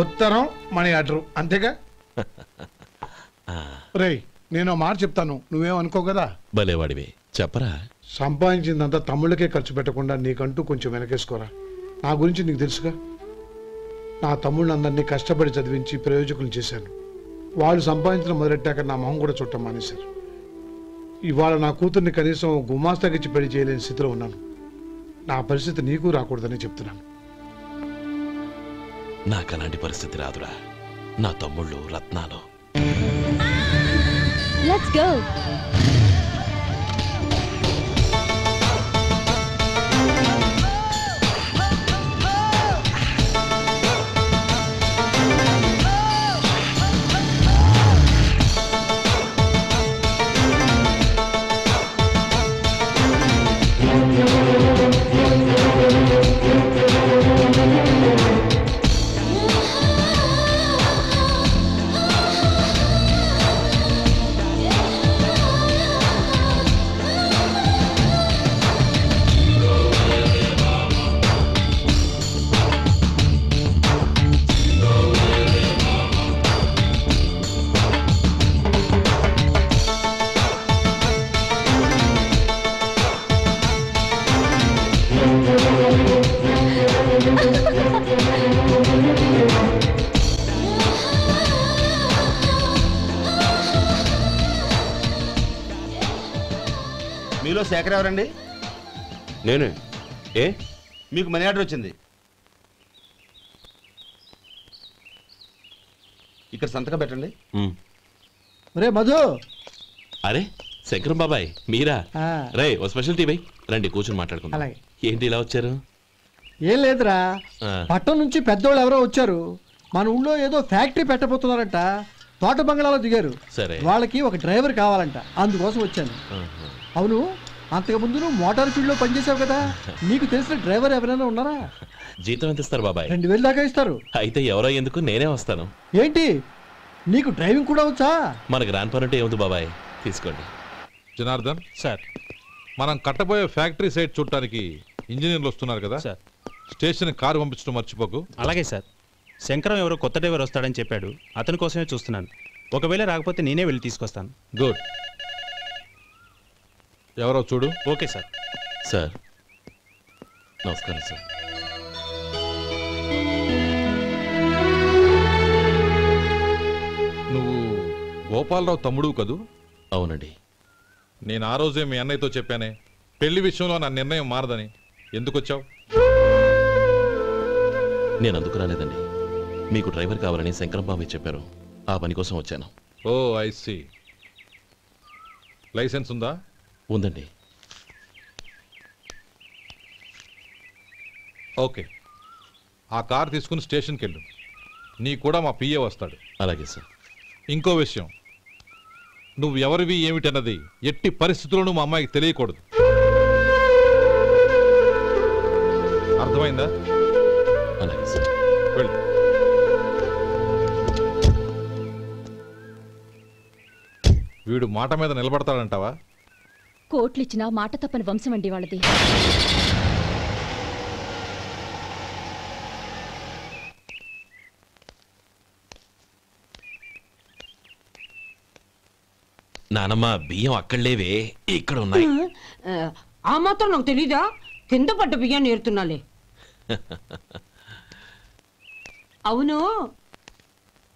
ఉత్తరం మనీ ఆర్డర్ అంతేగా? రేయ్, నేను మాట చెప్తాను, నువ్వేం అనుకో కదా. భలేవాడివి, చెప్పరా. సంపాదించిందంతా తమ్ముళ్ళకే ఖర్చు పెట్టకుండా నీకంటూ కొంచెం వెనకేసుకోరా. నా గురించి నీకు తెలుసుగా. నా తమ్ముళ్ళందరినీ కష్టపడి చదివించి ప్రయోజకులు చేశాను. వాళ్ళు సంపాదించడం మొదలెట్టాక నా మొహం కూడా చుట్టం మానేశారు. ఇవాళ నా కూతుర్ని కనీసం గుమాస్తాకిచ్చి పెళ్లి చేయలేని స్థితిలో ఉన్నాను. నా పరిస్థితి నీకు రాకూడదని చెప్తున్నాను. నాకు అలాంటి పరిస్థితి రాదురా. నా తమ్ముళ్ళు రత్నాలు. Let's go. మీలో శేఖర్ ఎవరండి? నేనే. ఏ మీకు మనీ ఆర్డర్ వచ్చింది. ఇక్కడ సంతకం పెట్టండి. రే మధు. అరే శంకరం బాబాయ్, మీరా? రే ఓ స్పెషల్ టీ బై రండి, కూర్చొని మాట్లాడుకుందాం. అలాగే. ఏంటి ఇలా వచ్చారు? ఏం లేదురా, పట్టణం నుంచి పెద్దోళ్ళు ఎవరో వచ్చారు. మన ఊళ్ళో ఏదో ఫ్యాక్టరీ పెట్టబోతున్నారంట. తోట బంగ్లాలో దిగారు. సరే. వాళ్ళకి ఒక డ్రైవర్ కావాలంట, అందుకోసం వచ్చాను. అవును, అంతకుముందు నువ్వు మోటార్ ఫీల్డ్ లో పనిచేసావు కదా, నీకు తెలిసిన డ్రైవర్ ఎవరైనా ఉన్నారా? జీతం ఎంత ఇస్తారు బాబాయ్? 2000 దాకా ఇస్తారు. అయితే ఎవరో ఎందుకు, నేనే వస్తాను. ఏంటి, నీకు డ్రైవింగ్ కూడా వచ్చా? మనకు రాని పని అంటే ఏముంది బాబాయ్, తీసుకోండి. జనార్దన్ సార్, మనం కట్టబోయే ఫ్యాక్టరీ సైట్ చూడటానికి ఇంజనీర్లు వస్తున్నారు కదా సార్. స్టేషన్ కారు పంపించడం మర్చిపోకు. అలాగే సార్. శంకరం ఎవరో కొత్త డ్రైవర్ వస్తాడని చెప్పాడు, అతని కోసమే చూస్తున్నాను. ఒకవేళ రాకపోతే నేనే వెళ్ళి తీసుకొస్తాను. గుడ్. ఎవరో చూడు. Okay sir. సార్ నమస్కారం సార్. నువ్వు గోపాలరావు తమ్ముడు కదూ? అవునండి. నేను ఆ రోజే మీ అన్నయ్యతో చెప్పానే, పెళ్లి విషయంలో నా నిర్ణయం మారదని. ఎందుకు వచ్చావు? నేను అందుకు రాలేదండి. మీకు డ్రైవర్ కావాలని శంకరం బాబాయ్ చెప్పారు, ఆ పని కోసం వచ్చాను. ఓ ఐ సీ. లైసెన్స్ ఉందా? ఉందండి. ఓకే, ఆ కార్ తీసుకుని స్టేషన్కి వెళ్ళు. నీ కూడా మా పిఏ వస్తాడు. అలాగే సార్. ఇంకో విషయం, నువ్వు ఎవరివి ఏమిటన్నది ఎట్టి పరిస్థితుల్లోనూ మా అమ్మాయికి తెలియకూడదు. అర్థమైందా? అలాగే సార్. వెళ్ళు. వీడు మాట మీద నిలబడతాడంటావా? కోట్లిచ్చినా మాట తప్పని వంశం అండి వాళ్ళది. నానమ్మ, బియ్యం అక్కడలేవే, ఇక్కడ ఉన్నాయి. ఆ మాత్రం నాకు తెలీదా? కింద పడ్డ బియ్యాన్ని ఏరుతున్నాలే. అవును,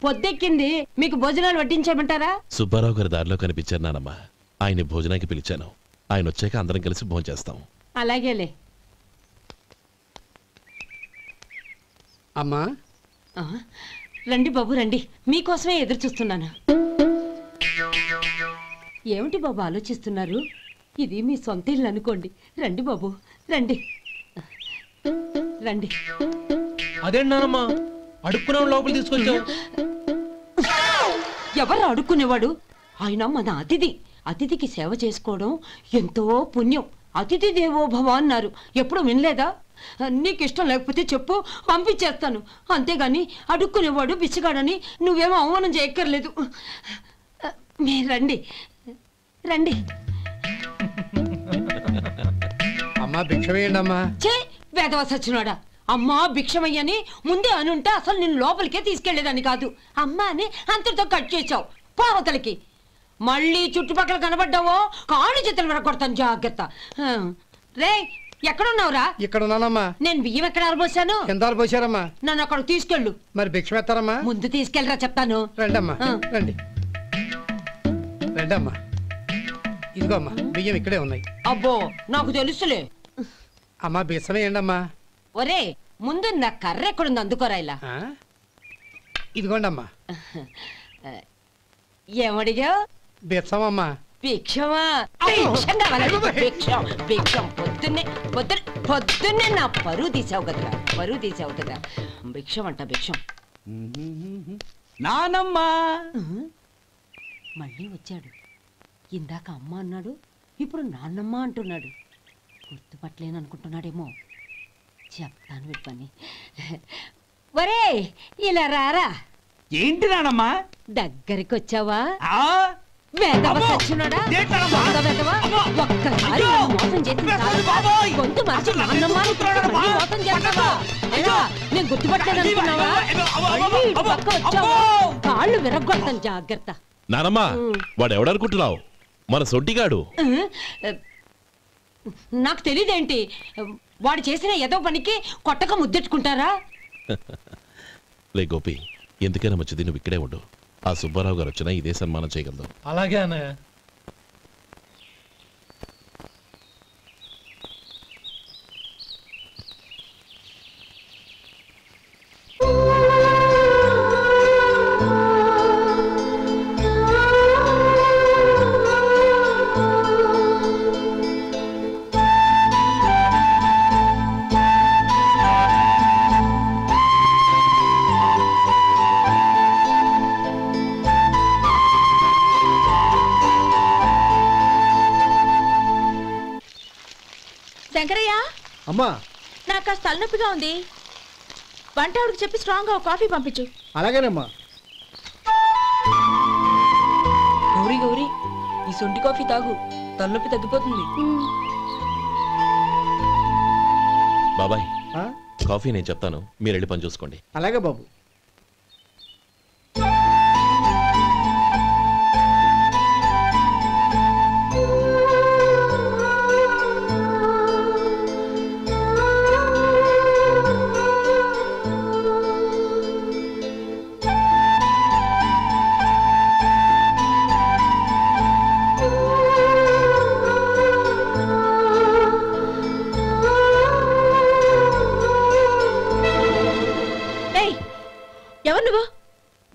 పొద్దెక్కింది, మీకు భోజనాలు వడ్డించమంటారా? సుబ్బారావు గారి దారిలో కనిపించారు నానమ్మ, ఆయన భోజనానికి పిలిచాను. ఆయన వచ్చాక అందరం కలిసి భోజనం చేస్తాం. అలాగేలే. అమ్మా రండి బాబు రండి, మీకోసమే ఎదురు చూస్తున్నాను. ఏమిటి బాబు ఆలోచిస్తున్నారు? ఇది మీ సొంత ఇల్లు అనుకోండి. రండి బాబు రండి రండి. అదేంటమ్మా అడుక్కునే లోపల తీసుకొచ్చావు? ఎవరు అడుక్కునేవాడు? ఆయన మన అతిథి. అతిథికి సేవ చేసుకోవడం ఎంతో పుణ్యం. అతిథి దేవో భవ అన్నారు, ఎప్పుడు వినలేదా? నీకు ఇష్టం లేకపోతే చెప్పు, పంపించేస్తాను. అంతేగాని అడుక్కునేవాడు బిచ్చగాడని నువ్వేమో అవమానం చేయక్కర్లేదు. మీరు రండి రండి. అమ్మా భిక్ష వేయండి అమ్మా. చే వేదవ సచ్చినోడా, అమ్మా భిక్షమయ్యని ముందే అనుంటే అసలు నేను లోపలికే తీసుకెళ్లేదని కాదు. అమ్మా అని అంతటితో కట్ చేసావు పావతలకి. మళ్ళీ చుట్టుపక్కల కనబడ్డావో కాళ్ళు చేతులు విరగొడతాను, జాగ్రత్త. రే ఎక్కడున్నావురా? ఇక్కడ ఉన్నానమ్మా. నేను బియ్యం ఎక్కడ ఆరబోసాను? ఎంత ఆరబోసారమ్మా? నన్ను అక్కడ తీసుకెళ్ళు. మరి భిక్ష పెడతారమ్మా? ముందు తీసుకెళ్ళరా చెప్తాను. రండమ్మా రండి రండమ్మా. ఇదిగో అమ్మా బియ్యం ఇక్కడే ఉన్నాయి. అబ్బో నాకు తెలుసులే. అమ్మా బిచ్చం వేయండి అమ్మా. ఒరే ముందు నా కర్ర ఎక్కడుంది, అందుకోరా ఇలా. ఇదిగోండి అమ్మా. ఏమడిగా? బిచ్చమమ్మా. భిక్షమా? భిక్షం కావాలండి. భిక్షం భిక్షం. పొద్దున్నే నా పరువు తీసావు కదరా, పరువు తీసావు కదా. భిక్షం అంట భిక్షం. నానమ్మా మళ్ళీ వచ్చాడు. ఇందాక అమ్మ అన్నాడు, ఇప్పుడు నాన్నమ్మ అంటున్నాడు. గుర్తుపట్టలేననుకుంటున్నాడేమో. చెప్తాను వీడి పని. ఒరే ఇలా రారా. ఏంటి నానమ్మా? దగ్గరికి వచ్చావా? వేదవ సచ్చినోడా, వేదవ. ఒక్కసారి నన్ను మోసం చేసి గొంతు మార్చి నాన్నమ్మ మళ్ళీ మోసం చేస్తావా? నేను గుర్తుపట్టలేదనుకున్నావా? మళ్ళీ ఇటు పక్క వచ్చావా కాళ్ళు విరగొడతాను, జాగ్రత్త. నానమ్మా వాడెవడనుకుంటున్నావు? మన సొంటిగాడు. నాకు తెలియదేంటి, వాడు చేసిన ఏదో పనికి కొట్టక ముద్దెట్టుకుంటారా? లే గోపి, ఎందుకైనా మంచిది నువ్వు ఇక్కడే ఉండు. ఆ సుబ్బారావు గారు వచ్చినా ఇదే సన్మానం చేయగలదు. అలాగే అన్నయ్య. శంకరయ్య అమ్మా నాకు కాస్త తలనొప్పిగా ఉంది. వంట ఆవిడకి చెప్పి స్ట్రాంగ్ గా కాఫీ పంపించు. అలాగేనమ్మా. గౌరీ గౌరీ ఈ సొంటి కాఫీ తాగు, తలనొప్పి తగ్గిపోతుంది. బాబాయ్ కాఫీ నేను చెప్తాను, మీరు వెళ్ళి పని చూసుకోండి. అలాగే బాబు.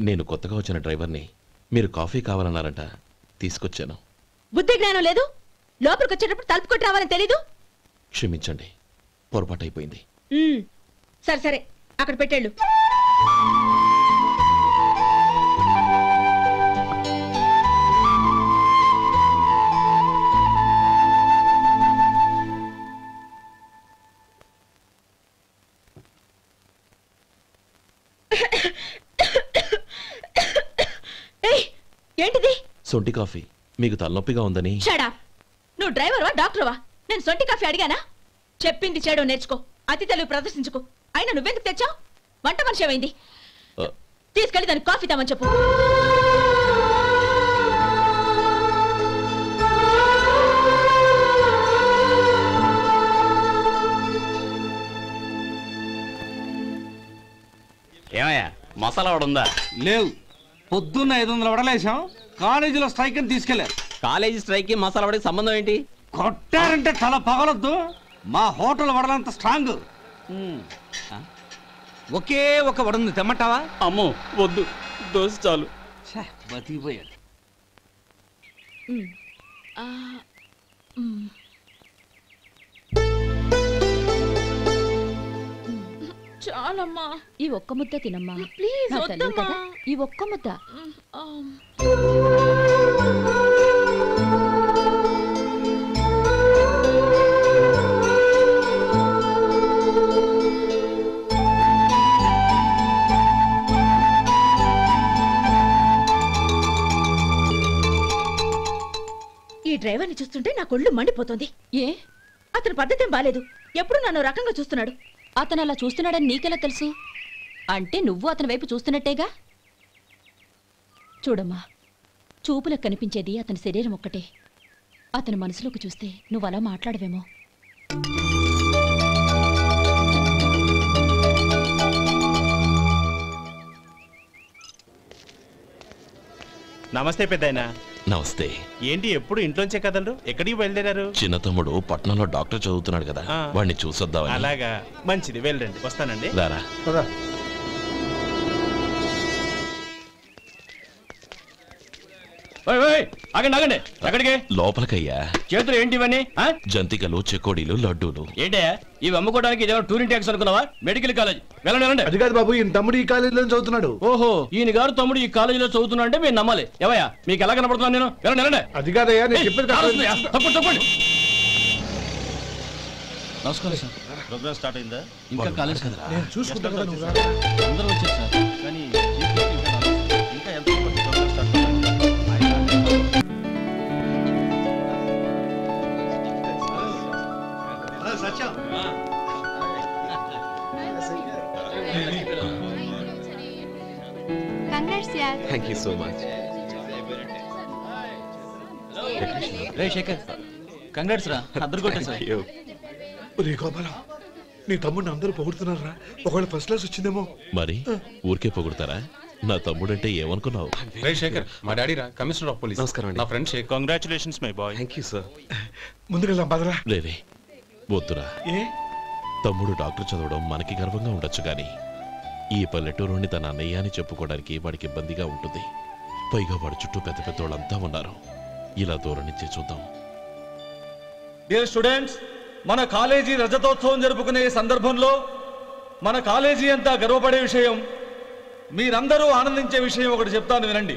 నేను కొత్తగా వచ్చిన డ్రైవర్ని. మీరు కాఫీ కావాలన్నారంట, తీసుకొచ్చాను. బుద్ధి జ్ఞానం లేదు. లోపలికి వచ్చేటప్పుడు తలుపు కొట్టి రావాలని తెలీదు. క్షమించండి, పొరపాటు అయిపోయింది. సరే సరే అక్కడ పెట్టేళ్ళు. ఏంటిది? సొంటి కాఫీ. మీకు తలనొప్పిగా ఉందని. Shut up. నువ్వు డ్రైవర్వా డాక్టర్వా? నేను సొంటి కాఫీ అడిగానా? చెప్పింది చేయడం నేర్చుకో, అతి తెలివి ప్రదర్శించుకో. అయినా నువ్వెందుకు తెచ్చావు? వంట మనిషి ఏమైంది? తీసుకెళ్ళి దానికి కాఫీ తామని చెప్పు. ఏమయ్యా మసాలా వడ ఉందా? లేవు. పొద్దున్న 500 వడలేసాం, కాలేజీలో స్ట్రైక్ అని తీసుకెళ్లారు. కాలేజీ స్ట్రైక్ కి మసాలా వడకి సంబంధం ఏంటి? కొట్టారంటే తల పగలొద్దు. మా హోటల్ వడలంత స్ట్రాంగ్. ఒకే ఒక వడ ఉంది, తెమ్మంటావా? అమ్మో వద్దు, దోశ చాలు. బతికిపోయాడు. చాలమ్మా, ఈ ఒక్క ముద్ద తినమ్మా ప్లీజ్. నా తల్లి కదా, ఈ ఒక్క ముద్ద. డ్రైవర్ని చూస్తుంటే నా కొళ్ళు మండిపోతుంది. ఏ అతని పద్ధతేం బాలేదు. ఎప్పుడు నన్ను రకంగా చూస్తున్నాడు. అతను అలా చూస్తున్నాడని నీకెలా తెలుసు? అంటే నువ్వు అతని వైపు చూస్తున్నట్టేగా. చూడమ్మా, చూపులకు కనిపించేది అతని శరీరం ఒక్కటే. అతని మనసులోకి చూస్తే నువ్వు అలా మాట్లాడవేమో. నమస్తే పెద్దాయనా. నమస్తే. ఏంటి ఎప్పుడు ఇంట్లోంచే కదలరు? ఎక్కడికి బయలుదేరారు? చిన్న తమ్ముడు పట్నంలో డాక్టర్ చదువుతున్నాడు కదా, వాడిని చూసొద్దామని. అలాగా, మంచిది, వెళ్ళండి. వస్తానండి. రారా. ఆగండి ఆగండి, ఎక్కడికి? లోపలికయ్యా. చేతులు ఏంటి ఇవన్నీ? జంతికలు, చెకోడీలు, లడ్డూలు. ఏంటయ్యా ఇవి అమ్ముకోవడానికి ఇదేమో టూరింగ్ ట్యాక్స్ అనుకున్నావా? Medical college. వెళ్ళండి వెళ్ళండి. అది కాదు బాబు, ఈయన తమ్ముడు ఈ కాలేజీలో చదువుతున్నాడు. ఓహో, ఈయన గారు తమ్ముడు ఈ కాలేజీలో చదువుతున్నా అంటే మీరు నమ్మాలి. ఎవయ్యా మీకు ఎలా కనపడుతున్నాను నేను? వెళ్ళండి వెళ్ళండి. అది కాదయ్యా, నేను చెప్పేది తప్పండి తప్పండి. నమస్కారం సార్. ప్రోగ్రామ్ స్టార్ట్ అయిందా? ఇంకా కాలేజ్ కదా. నేను చూసుకుంటాను కదా, నువ్వు రా. అందరూ వచ్చారు సార్, కానీ ఇంకా ఎంత ప్రోగ్రామ్ స్టార్ట్ సత్యం. కంగ్రాట్స్ యార్. Thank you so much. రే శేఖర్, కంగ్రాట్స్ రా, అద్దరు కొట్టేసారు. రే గోపాలం, నీ తమ్ముడిని అందరూ పొగుడుతున్నారా? ఒకవేళ ఫస్ట్ క్లాస్ వచ్చిందేమో. మరి ఊరికే పొగుడతారా? నా తమ్ముడంటే ఏమనుకున్నావు? రే శేఖర్, మా డాడీ రా, కమిషనర్ ఆఫ్ పోలీస్. నమస్కారం అండి. నా friend Shekar. Congratulations my boy. Thank you sir. ముందుకెళ్దాం పదరా. లేదే వద్దురా. తమ్ముడు డాక్టర్ చదవడం మనకి గర్వంగా ఉండొచ్చు కానీ ఈ పల్లెటూరుని తన అన్నయ్య అని చెప్పుకోవడానికి వాడికి ఇబ్బందిగా ఉంటుంది. పైగా వాడి చుట్టూ పెద్ద పెద్దోళ్ళంతా ఉన్నారు. ఇలా దూరం నుంచి చూద్దాం. డియర్ స్టూడెంట్స్, మన కాలేజీ రజతోత్సవం జరుపుకునే సందర్భంలో మన కాలేజీ అంతా గర్వపడే విషయం, మీరందరూ ఆనందించే విషయం ఒకటి చెప్తాను వినండి.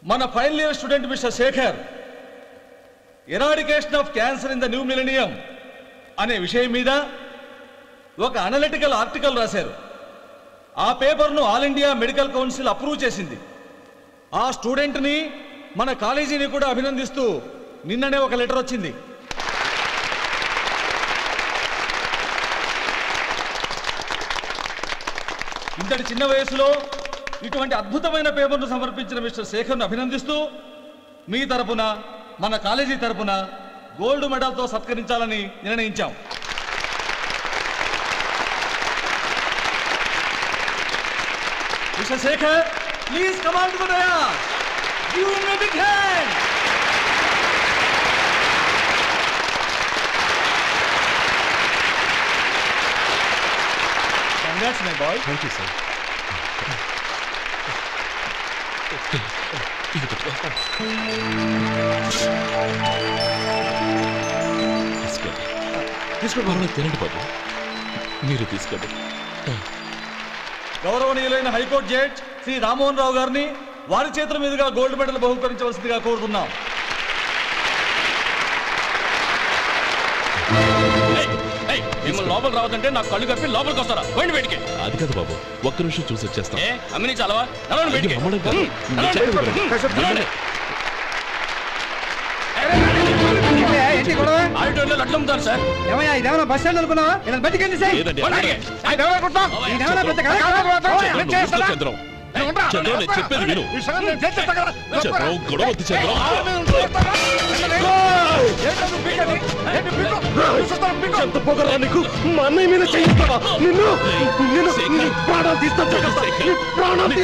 మన final year student mister Shekhar eradication of cancer in the new millennium అనే విషయం మీద ఒక అనలిటికల్ ఆర్టికల్ రాశారు. ఆ పేపర్ను all India medical council approve చేసింది. ఆ స్టూడెంట్ని, మన కాలేజీని కూడా అభినందిస్తూ నిన్ననే ఒక లెటర్ వచ్చింది. ఇంతటి చిన్న వయసులో ఇటువంటి అద్భుతమైన పేపర్ను సమర్పించిన మిస్టర్ శేఖర్ను అభినందిస్తూ మీ తరపున, మన కాలేజీ తరపున గోల్డ్ మెడల్తో సత్కరించాలని నిర్ణయించాం. Mister Shekar, please come on to the dais. Give him a big hand. Congrats my boy. Thank you sir. తీసుకోండి. తినండి బాబు, మీరు తీసుకోండి. గౌరవనీయులైన హైకోర్టు జడ్జ్ శ్రీ రామ్మోహన్ రావు గారిని వారి చేతుల మీదుగా గోల్డ్ మెడల్ బహుకరించవలసిందిగా కోరుతున్నాం. మిమ్మల్ని లోపల రావద్దంటే నాకు కళ్ళు కప్పి లోపలికి వస్తారా? పోయింది బయటికి. అది కాదు బాబు, ఒక్క నిమిషం చూసి వచ్చేస్తాం. అమ్మిని చాలవా? నడవండి బయటికి. ఆడిటోరియంలో లడ్లు అమ్ముతారు సార్. ఏమయ్యా, ఇదేమన్నా బస్ స్టాండ్ అనుకున్నావా? ఇలా బతికేంది సార్? చంద్రం, నేను చెప్పేది విను. చంద్రం, గొడవ వద్దు చంద్రం. ఎంత పొగరా నీకు? మా అన్నయ్య మీద చేయిస్తావా? నిన్ను ప్రాణాలు తీస్తాను.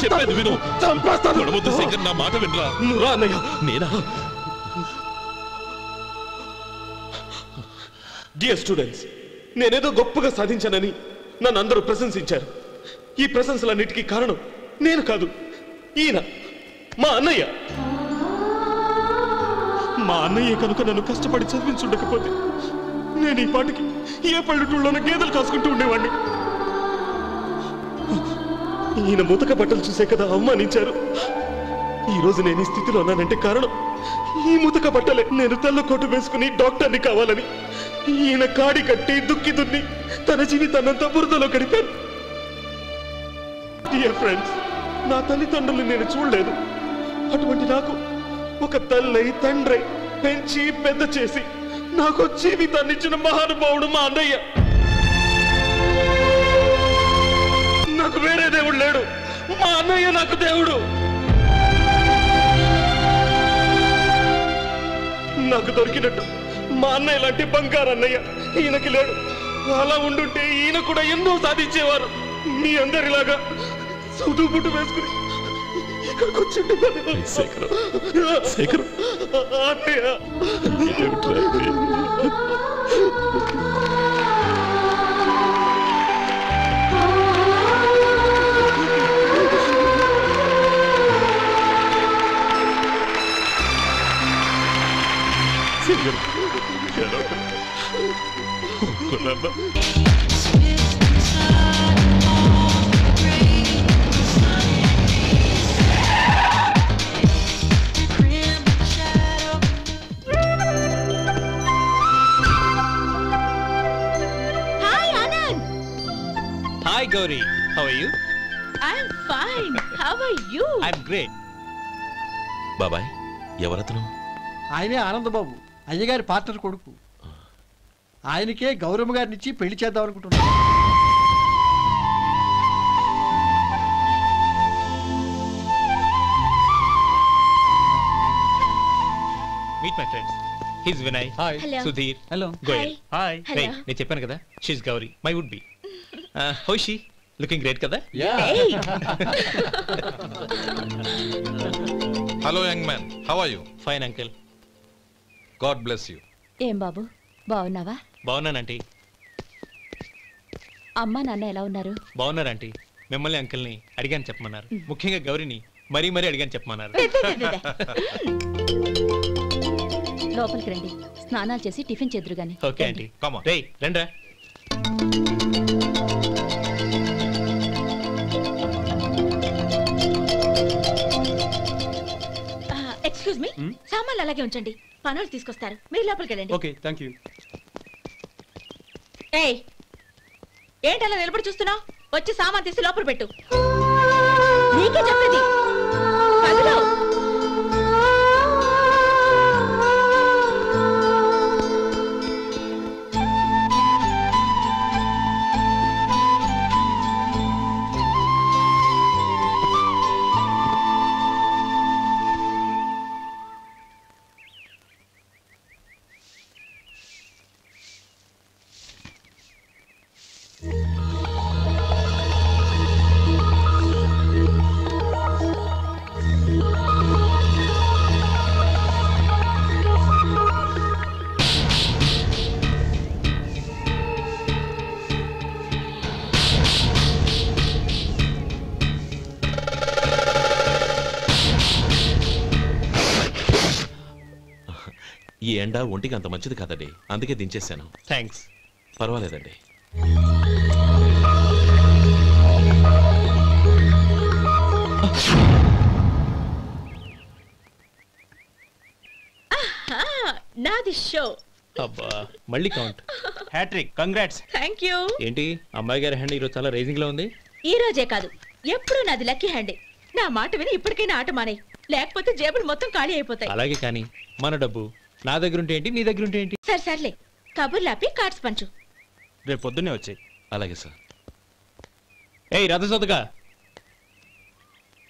చెప్పేది విను. చంపేస్తాను. గొడవద్దు శేఖర్, నా మాట వినరా. నువ్వు రా అన్నయ్య. నేనా? డియర్ స్టూడెంట్స్, నేనేదో గొప్పగా సాధించానని నన్ను అందరూ ప్రశంసించారు. ఈ ప్రశంసలన్నిటికీ కారణం నేను కాదు, ఈయన మా అన్నయ్య. మా అన్నయ్య కనుక నన్ను కష్టపడి చదివించుండకపోతే నేను ఈ పాటికి ఏ పల్లెటూళ్ళలోనూ గేదెలు కాసుకుంటూ ఉండేవాడిని. ఈయన ముతక బట్టలు చూసే కదా అవమానించారు. ఈ రోజు నేను ఈ స్థితిలో ఉన్నానంటే కారణం ఈ ముతక బట్టలే. నేను తెల్ల కోటు వేసుకుని డాక్టర్ని కావాలని ఈయన కాడి కట్టి దుక్కి దున్ని తన జీవితాన్నంతా బురదలో గడిపారు. డియర్ ఫ్రెండ్స్, నా తల్లిదండ్రులు నేను చూడలేదు. అటువంటి నాకు ఒక తల్లై తండ్రి పెంచి పెద్ద చేసి నాకు జీవితాన్ని ఇచ్చిన మహానుభావుడు మా అన్నయ్య. నాకు వేరే దేవుడు లేడు, మా అన్నయ్య నాకు దేవుడు. నాకు దొరికినట్టు మా అన్నయ్య లాంటి బంగారు అన్నయ్య ఈయనకి లేడు. అలా ఉండుంటే ఈయన కూడా ఎన్నో సాధించేవారు. మీ అందరిలాగా సుదుబుట్టు వేసుకుని ఇక్కడికి వచ్చిండు. అన్నయ్య Hi Gauri, how are you? I'm fine. How are you? I'm great. బాబాయ్ ఎవరతను? ఆయనే ఆనందబాబు, అయ్యగారి పార్ట్నర్ కొడుకు. ఆయనకే గౌరమ్మ గారిని ఇచ్చి పెళ్లి చేద్దాం అనుకుంటున్నాను. Meet my friends. He's Vinay. Hi. Hello. Sudhir. Hello. Goyal. Hi. Hey, Hello. నేను చెప్పాను కదా, she's Gauri, my would be. How is she? Looking great కదా? Hello young man, how are you? Fine uncle. God bless you. ఏం బాబు బాగున్నావా? బాగున్నానంటీ. అమ్మా నాన్న ఎలా ఉన్నారు? బాగున్నారంటీ. మిమ్మల్ని అంకుల్ని అడిగాను చెప్పమన్నారు. ముఖ్యంగా గౌరిని మరీ అడిగాను చెప్పమన్నారు. లోపలికి రండి, స్నానాలు చేసి టిఫిన్ చేద్దురు గాని. Okay aunty. రేయ్ రండ్రా. ఎక్స్క్యూజ్ మీ, సామాన్లు అలాగే ఉంచండి, పనులు తీసుకొస్తారు. మీరు లోపలికి వెళ్ళండి. Okay, thank you. ఏయ్, ఏంటి అలా నిలబడి చూస్తున్నావు? వచ్చి సామాన్ తీసి లోపల పెట్టు. నీకే చెప్పేది. కదులు. ఈ ఎండ ఒంటికి అంత మంచిది కాదండి, అందుకే దించేశాను. థ్యాంక్స్. పర్వాలేదండి. నాది షో. అబ్బా, మళ్ళీ count. Hat-trick, congrats. Thank you. ఏంటి అమ్మాయి గారి హ్యాండ్ ఈరోజు చాలా రేజింగ్ లో ఉంది? ఈ రోజే కాదు, ఎప్పుడు నాది లక్కీ హ్యాండే. నా మాట విని ఇప్పటికైనా ఆట మానే, లేకపోతే జేబులు మొత్తం ఖాళీ అయిపోతాయి. అలాగే కానీ మన డబ్బు నా దగ్గర ఉంటే ఏంటి, నీ దగ్గర ఉంటే ఏంటి? సర్లే, కబుర్లాపి కార్డ్స్ పంచు. రేపు పొద్దున్నే వచ్చాయి. అలాగే సార్. ఏయ్ రథసోదగా,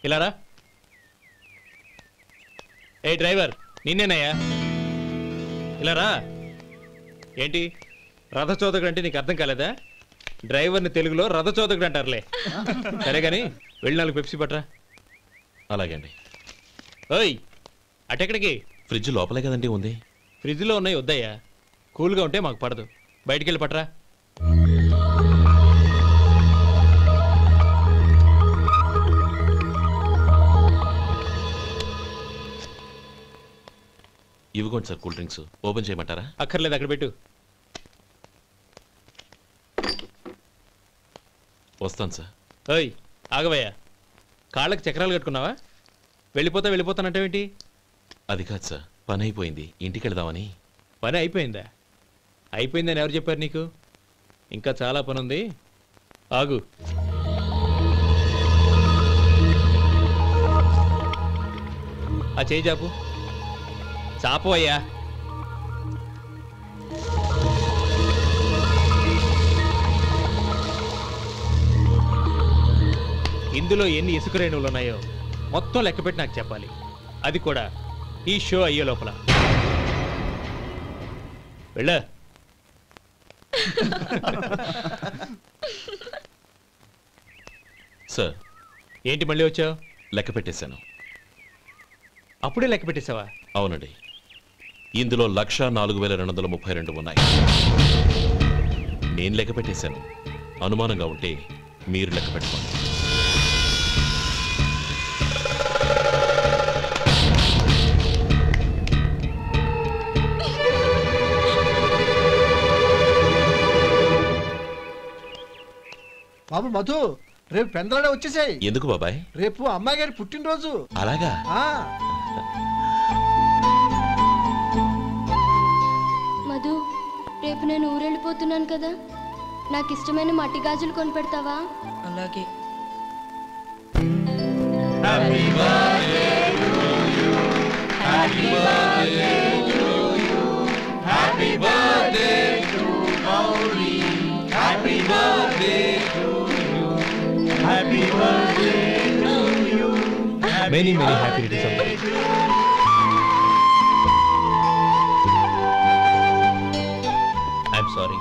ఇలారా. ఏ డ్రైవర్, నిన్నేనయ్యా, ఇలారా. ఏంటి రథచోదకుడు అంటే నీకు అర్థం కాలేదా? డ్రైవర్ని తెలుగులో రథచోదకుడు అంటారులే. సరే గాని వెళ్ళి 4 పెప్సీ పట్రా. అలాగే అండి. ఓయ్, అటెక్కడికి? ఫ్రిడ్జ్ లోపలే కదండి ఉంది. ఫ్రిడ్జ్లో ఉన్నాయి వద్దయ్యా, కూల్గా ఉంటే మాకు పడదు. బయటికి వెళ్ళి పట్రా. ఇవ్వకోండి సార్ కూల్ డ్రింక్స్. ఓపెన్ చేయమంటారా? అక్కర్లేదు, అక్కడ పెట్టు. వస్తాను సార్. ఓయ్ ఆగవయ్యా, కాళ్ళకి చక్రాలు కట్టుకున్నావా? వెళ్ళిపోతానంటావేంటి? అది కాదు సార్, పని అయిపోయింది, ఇంటికి వెళదామని. పని అయిపోయిందా? అయిపోయిందని ఎవరు చెప్పారు నీకు? ఇంకా చాలా పని ఉంది, ఆగు. ఆ చేయి జాపు. చాపు అయ్యా. ఇందులో ఎన్ని ఇసుక రేణువులు ఉన్నాయో మొత్తం లెక్కపెట్టి నాకు చెప్పాలి. అది కూడా ఈ షో అయ్యే లోపల. వెళ్ళ. సార్, ఏంటి మళ్ళీ వచ్చావు? లెక్క పెట్టేశాను. అప్పుడే లెక్క పెట్టేశావా? అవునండి. ఇందులో 1,04,232 ఉన్నాయి. నేను లెక్క పెట్టేశాను. అనుమానంగా ఉంటే మీరు లెక్క పెట్టుకోండి. బాబు మధు, రేపు పెందలాడే వచ్చేసాయి. ఎందుకు బాబాయ్? రేపు అమ్మాయి గారి పుట్టినరోజు. అలాగా? మధు, రేపు నేను ఊరెళ్ళిపోతున్నాను కదా, నాకు ఇష్టమైన మట్టి గాజులు కొనిపెడతావా? అలాగే. Many happy returns of the day. I'm sorry.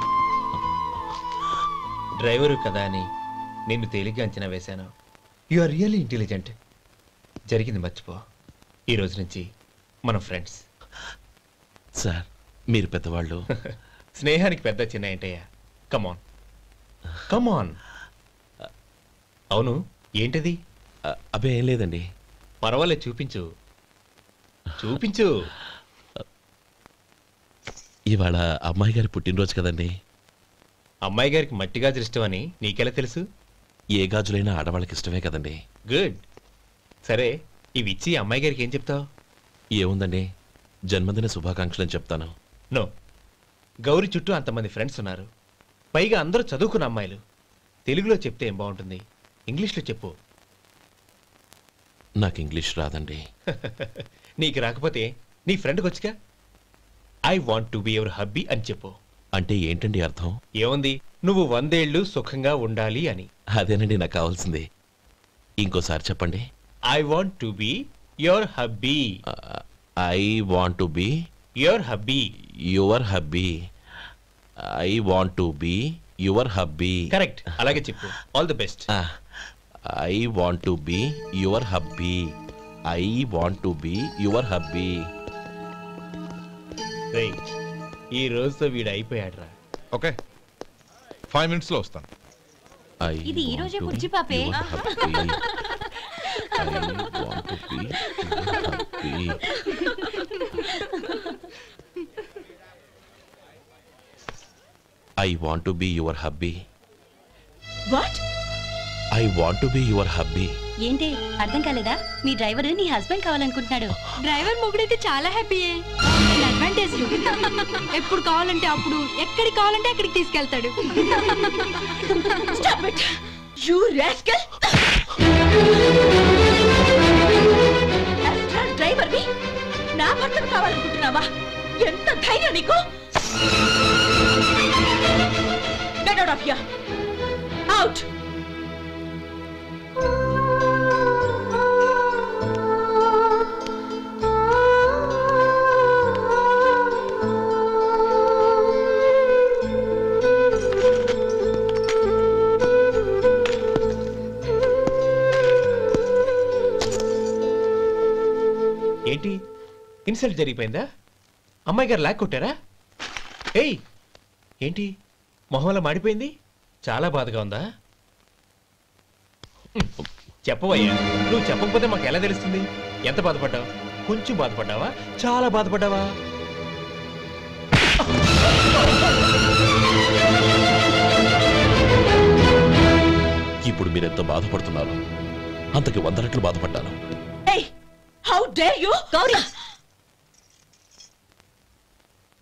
Driver కదా అని నిన్ను తేలిగ్గా అంచనా వేశాను. You are really intelligent. జరిగింది మర్చిపో. ఈ రోజు నుంచి మనం ఫ్రెండ్స్. సార్, మీరు పెద్దవాళ్ళు. స్నేహానికి పెద్ద చిన్న ఏంటయ్యా? కమాన్ కమాన్. అవును, ఏంటది? అబ్బే, ఏం లేదండి. పర్వాలేదు, చూపించు చూపించు. ఇవాళ అమ్మాయి గారి పుట్టినరోజు కదండి. అమ్మాయి గారికి మట్టి గాజులు ఇష్టమని నీకెలా తెలుసు? ఏ గాజులైనా ఆడవాళ్ళకి ఇష్టమే కదండి. గుడ్. సరే, ఇవి ఇచ్చి అమ్మాయి గారికి ఏం చెప్తావు? ఏముందండి, జన్మదిన శుభాకాంక్షలు అని చెప్తాను. నో, గౌరీ చుట్టూ అంతమంది ఫ్రెండ్స్ ఉన్నారు. పైగా అందరూ చదువుకున్న అమ్మాయిలు. తెలుగులో చెప్తే ఏం బాగుంటుంది? ఇంగ్లీష్లో చెప్పు. నాకు ఇంగ్లీష్ రాదండి. నీకు రాకపోతే నీ ఫ్రెండ్కి వచ్చిగా I want to be your hubby అని చెప్పు. అంటే ఏంటండి అర్థం? ఏముంది, నువ్వు 100 ఏళ్ళు సుఖంగా ఉండాలి అని. అదేనండి నాకు కావాల్సింది. ఇంకోసారి చెప్పండి. I want to be your hubby. I want to be your hubby. Your hubby. I want to be your hubby. Correct, అలాగే చెప్పు. All the best. I want to be your hubby. I want to be your hubby. ఈ రోజుతో వీడు అయిపోయాడ్రా. Okay, 5 minutes లో వస్తాను. ఇది ఈ రోజే పుచ్చి పాపే. I want to be your hubby. What? I want to be your hubby. ఏంటి అర్థం కాలేదా? మీ డ్రైవర్ నీ హస్బెండ్ కావాలనుకుంటున్నాడు. డ్రైవర్ మొగుడైతే చాలా హ్యాపీయే. అడ్వాంటేజ్ ఎప్పుడు కావాలంటే అప్పుడు, ఎక్కడికి కావాలంటే అక్కడికి తీసుకెళ్తాడు. Stop it you rascal. Driver ని నా భర్తను కావాలనుకుంటున్నావా? ఎంత ధైర్యం నీకు? Get out of here. Out. ఏంటి, ఇన్సల్ట్ జరిగిపోయిందా? అమ్మాయి గారు లాక్ కొట్టారా? ఏయ్, ఏంటి మొహంలో మాడిపోయింది? చాలా బాధగా ఉందా? చెప్పవయ్యా. నువ్వు చెప్పకపోతే మాకు ఎలా తెలుస్తుంది? ఎంత బాధపడ్డావు? కొంచెం బాధపడ్డావా? చాలా బాధపడ్డావా? ఇప్పుడు మీరెంత బాధపడుతున్నారు, అంతకి 100 రెట్లు బాధపడ్డాను. How dare you? గౌరీ,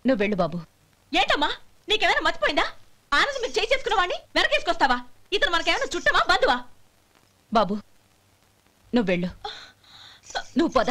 నువ్వు వెళ్ళు బాబు. ఏంటమ్మా, నీకేమైనా మర్చిపోయిందా? ఆనందం మీరు చేసుకున్న వాడిని వెనకేసుకొస్తావా? ఇతను మనకేమైనా చుట్టమా, బంధువా? బాబు నువ్వు వెళ్ళు. నువ్వు పద.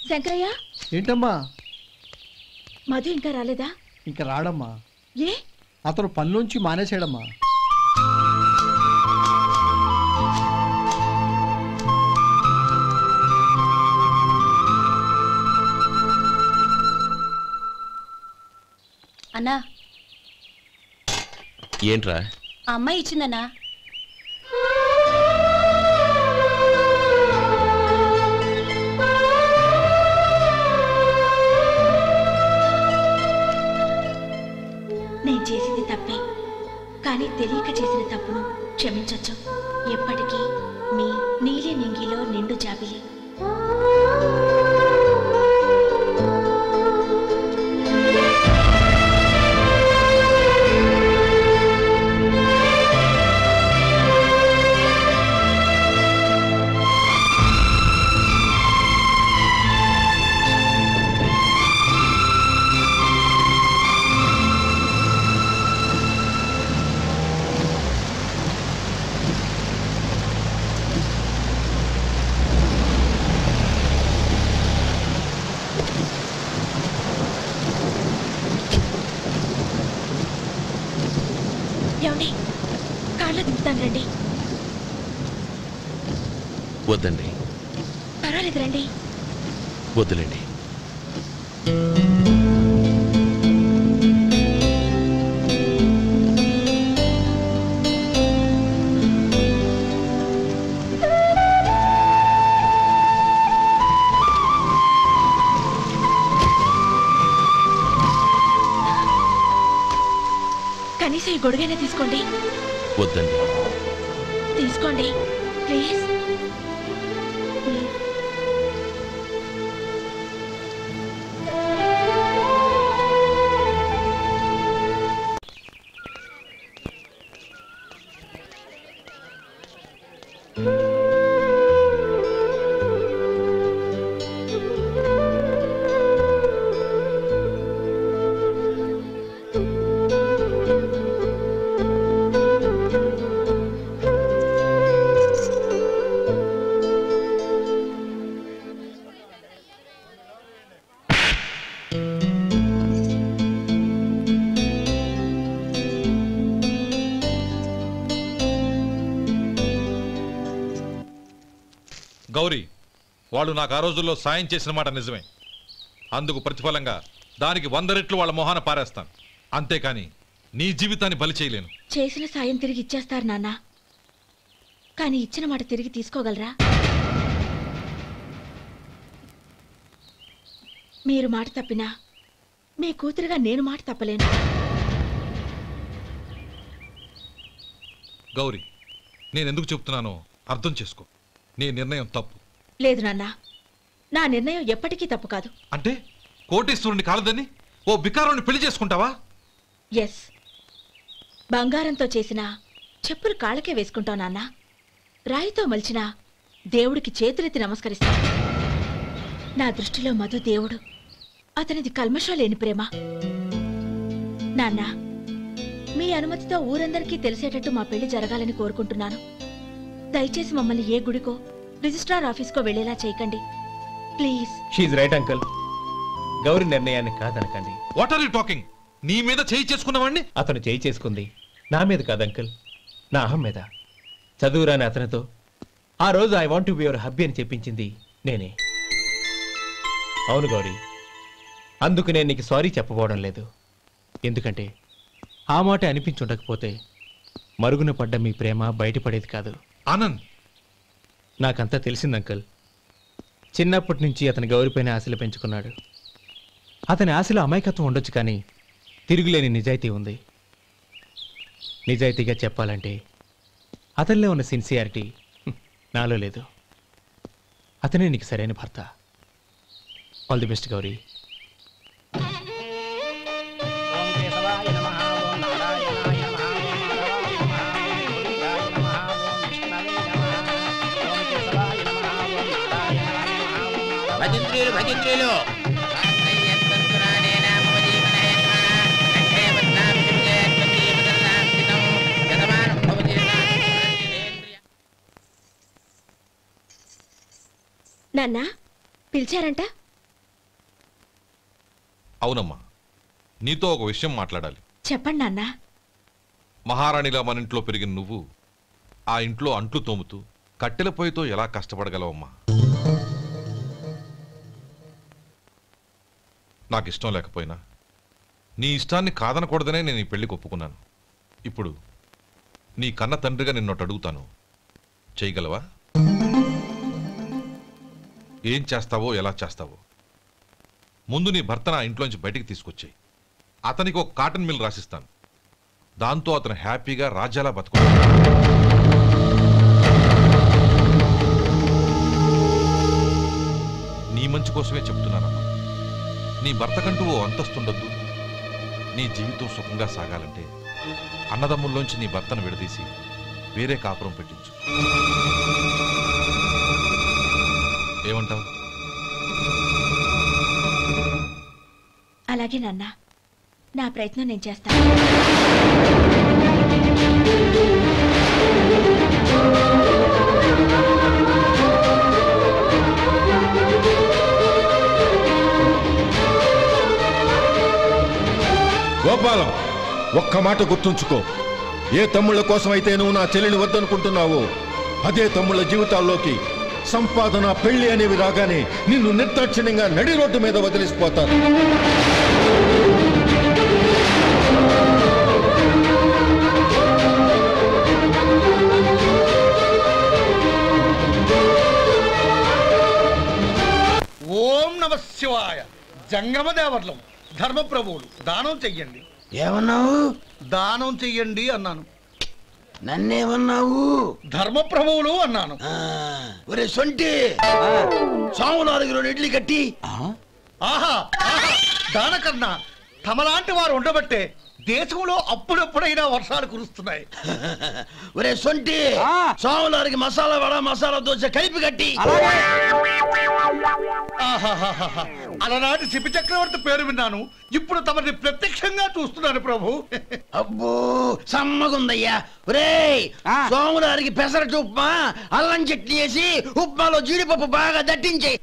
శంకరయ్య, ఏంటమ్మా? మధు ఇంకా రాలేదా? ఇంకా రాడమ్మా. ఏ? అతను పనిలోంచి మానేశాడమ్మా. అన్నా, ఏంట్రా? ఆ అమ్మాయి ఇచ్చిందన్నా. నేను చేసింది తప్పే, కానీ తెలియక చేసిన తప్పును క్షమించొచ్చు. ఎప్పటికీ మీ నీలి నింగిలో నిండు జాబిలి. ఏమండి, కాళ్ళ దింపుతాను రండి. వద్దండి. పర్వాలేదు రండి. వద్దులేండి. కనీసం ఈ గొడుగైనా తీసుకోండి. వద్దండి. తీసుకోండి ప్లీజ్. గౌరీ, వాళ్ళు నాకు ఆ రోజుల్లో సాయం చేసిన మాట నిజమే. అందుకు ప్రతిఫలంగా దానికి 100 రెట్లు వాళ్ళ మొహాన పారేస్తాను. అంతేకాని నీ జీవితాన్ని బలి చేయలేను. చేసిన సాయం తిరిగి ఇచ్చేస్తారు నాన్న, కానీ ఇచ్చిన మాట తిరిగి తీసుకోగలరా? మీరు మాట తప్పినా మీ కూతురుగా నేను మాట తప్పలేను. గౌరీ, నేనెందుకు చెప్తున్నానో అర్థం చేసుకో. నీ నిర్ణయం తప్పు. లేదు నాన్న, నా నిర్ణయం ఎప్పటికీ తప్పు కాదు. అంటే కోటేశ్వరుని కాలదని ఓ బికారుని పెళ్లి చేసుకుంటావా? ఎస్, బంగారంతో చేసిన చెప్పులు కాళ్ళకే వేసుకుంటావు నాన్న. రాయితో మలిచిన దేవుడికి చేతులెత్తి నమస్కరిస్తా. నా దృష్టిలో మధు దేవుడు, అతనిది కల్మషం లేని ప్రేమ. నాన్న, మీ అనుమతితో ఊరందరికీ తెలిసేటట్టు మా పెళ్లి జరగాలని కోరుకుంటున్నాను. దయచేసి మమ్మల్ని ఏ గుడికో రిజిస్ట్రార్ ఆఫీస్కో వెళ్లేలా చేయకండి please. She's right uncle. Gowri నిర్ణయాన్ని కాదనకండి. What are you talking? నీ మీద చేయి చేసుకున్నవాడిని అతను చేయి చేసుకుంది నా మీద కాదు అంకుల్, నా అహం మీద. చదువురాని అతనితో ఆ రోజు I want to be your hubby అని చెప్పించింది నేనే. అవును గౌరీ, అందుకు నేను నీకు సారీ చెప్పబోవడం లేదు. ఎందుకంటే ఆ మాట అనిపించుండకపోతే మరుగున పడ్డ మీ ప్రేమ బయటపడేది కాదు. ఆనంద్, నాకంతా తెలిసింది అంకుల్. చిన్నప్పటి నుంచి అతని గౌరీపైన ఆశలు పెంచుకున్నాడు. అతని ఆశలో అమాయకత్వం ఉండొచ్చు, కానీ తిరుగులేని నిజాయితీ ఉంది. నిజాయితీగా చెప్పాలంటే అతనిలో ఉన్న సిన్సియారిటీ నాలో లేదు. అతనే నీకు సరైన భర్త. All the best Gowri. భజంత్రీలు భజంత్రీలు నాన్న పిలిచారంట? అవునమ్మా, నీతో ఒక విషయం మాట్లాడాలి. చెప్పండి నాన్న. మహారాణిలా మన ఇంట్లో పెరిగిన నువ్వు ఆ ఇంట్లో అంట్లు తోముతూ కట్టెల పొయ్యితో ఎలా కష్టపడగలవమ్మా? నాకు ఇష్టం లేకపోయినా నీ ఇష్టాన్ని కాదనకూడదనే నేను ఈ పెళ్లికి ఒప్పుకున్నాను. ఇప్పుడు నీ కన్న తండ్రిగా నిన్నొట్టు అడుగుతాను, చేయగలవా? ఏం చేస్తావో, ఎలా చేస్తావో ముందు నీ భర్త నా ఇంట్లోంచి బయటికి తీసుకొచ్చాయి. అతనికి ఒక కాటన్ మిల్ రాసిస్తాను. దాంతో అతను హ్యాపీగా రాజ్యాలా బతుకుతాడు. నీ మంచి కోసమే చెప్తున్నానమ్మా. నీ భర్తకంటూ ఓ అంతస్తుండొద్దు. నీ జీవితం సుఖంగా సాగాలంటే అన్నదమ్ముల్లోంచి నీ భర్తను విడదీసి వేరే కాపురం పెట్టించు. ఏమంటావు? అలాగే నాన్న, నా ప్రయత్నం నేను చేస్తాను. గోపాలం, ఒక్క మాట గుర్తుంచుకో. ఏ తమ్ముళ్ళ కోసమైతే నువ్వు నా చెల్లిని వద్దనుకుంటున్నావో అదే తమ్ముళ్ళ జీవితాల్లోకి సంపాదన, పెళ్లి అనేవి రాగానే నిన్ను నిర్దాక్షిణ్యంగా నడి రోడ్డు మీద వదిలిసిపోతారు. ఓం నమ శివాయ. జంగమ దేవర్లం, ధర్మప్రభువులు, దానం చెయ్యండి. ఏమన్నావు? దానం చెయ్యండి అన్నాను. నన్నేమన్నావు? ధర్మప్రభువులు అన్నాను. ఒరే సొంటి, సామునాలుగు 2 ఇడ్లీ కట్టి. ఆహా, దానకన్నా తమలాంటి వారు ఉండబట్టే దేశంలో అప్పుడప్పుడైనా వర్షాలు కురుస్తున్నాయి. ఒరే సొంటి, సామునాలుగు మసాలా వడ, మసాలా దోశ కలిపి కట్టి. అలనాటి శిపి చక్రవర్తి పేరు విన్నాను, ఇప్పుడు తమని ప్రత్యక్షంగా చూస్తున్నాను ప్రభు. అబ్బో సమ్మగుందయ్యా. ఒరే సోములారికి పెసరట్టు ఉప్మా, అల్లం చట్నీ వేసి ఉప్మాలో జీడిపప్పు బాగా దట్టించే.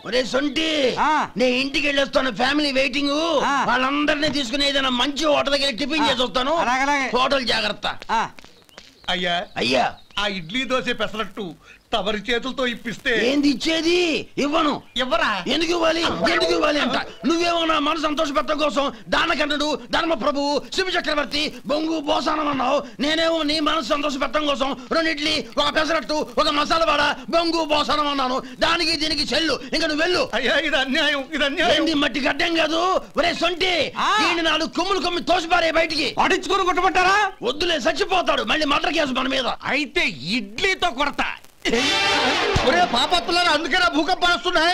ఒరే సొంటి, నే ఇంటికి వెళ్ళొస్తాను, ఫ్యామిలీ వెయిటింగ్. వాళ్ళందరినీ తీసుకుని ఏదైనా మంచి హోటల్ దగ్గర టిఫిన్ చేసి వస్తాను. హోటల్ జాగ్రత్త. అయ్యా అయ్యా, ఆ ఇడ్లీ దోశ పెసరట్టు తమరి చేతులతో ఇప్పిస్తే. ఏంది ఇచ్చేది? ఇవ్వను. ఇవ్వరా? ఎందుకు ఇవ్వాలి? ఎందుకు ఇవ్వాలి అంట. నువ్వేమో నా మనసు సంతోషపెట్టడం కోసం దానకంటుడు, ధర్మ ప్రభువు, శివ చక్రవర్తి, బొంగు బోసానం అన్నావు. నేనేమో నీ మనసు సంతోషపెట్టడం కోసం 2 ఇడ్లీ, ఒక పెసరట్టు, ఒక మసాలా వాడ, బొంగు బోసానం అన్నాను. దానికి దీనికి చెల్లు. ఇంకా నువ్వు వెళ్ళు. అయ్యా ఇది అన్యాయం, ఇది అన్యాయం. ఏంది మట్టి గడ్డం కాదు. ఒరే సొంటి, దీన్ని 4 కొమ్ములు కొమ్మి తోసిపారే బయటికి. పడించుకుని కొట్టమంటారా? వద్దులే, చచ్చిపోతాడు. మళ్ళీ మటర్ కేసు మన మీద. అయితే ఇడ్లీతో కొడతా. ఒరే పాపత్తులారా, అందుకేనా భూకంపాలు వస్తున్నాయి?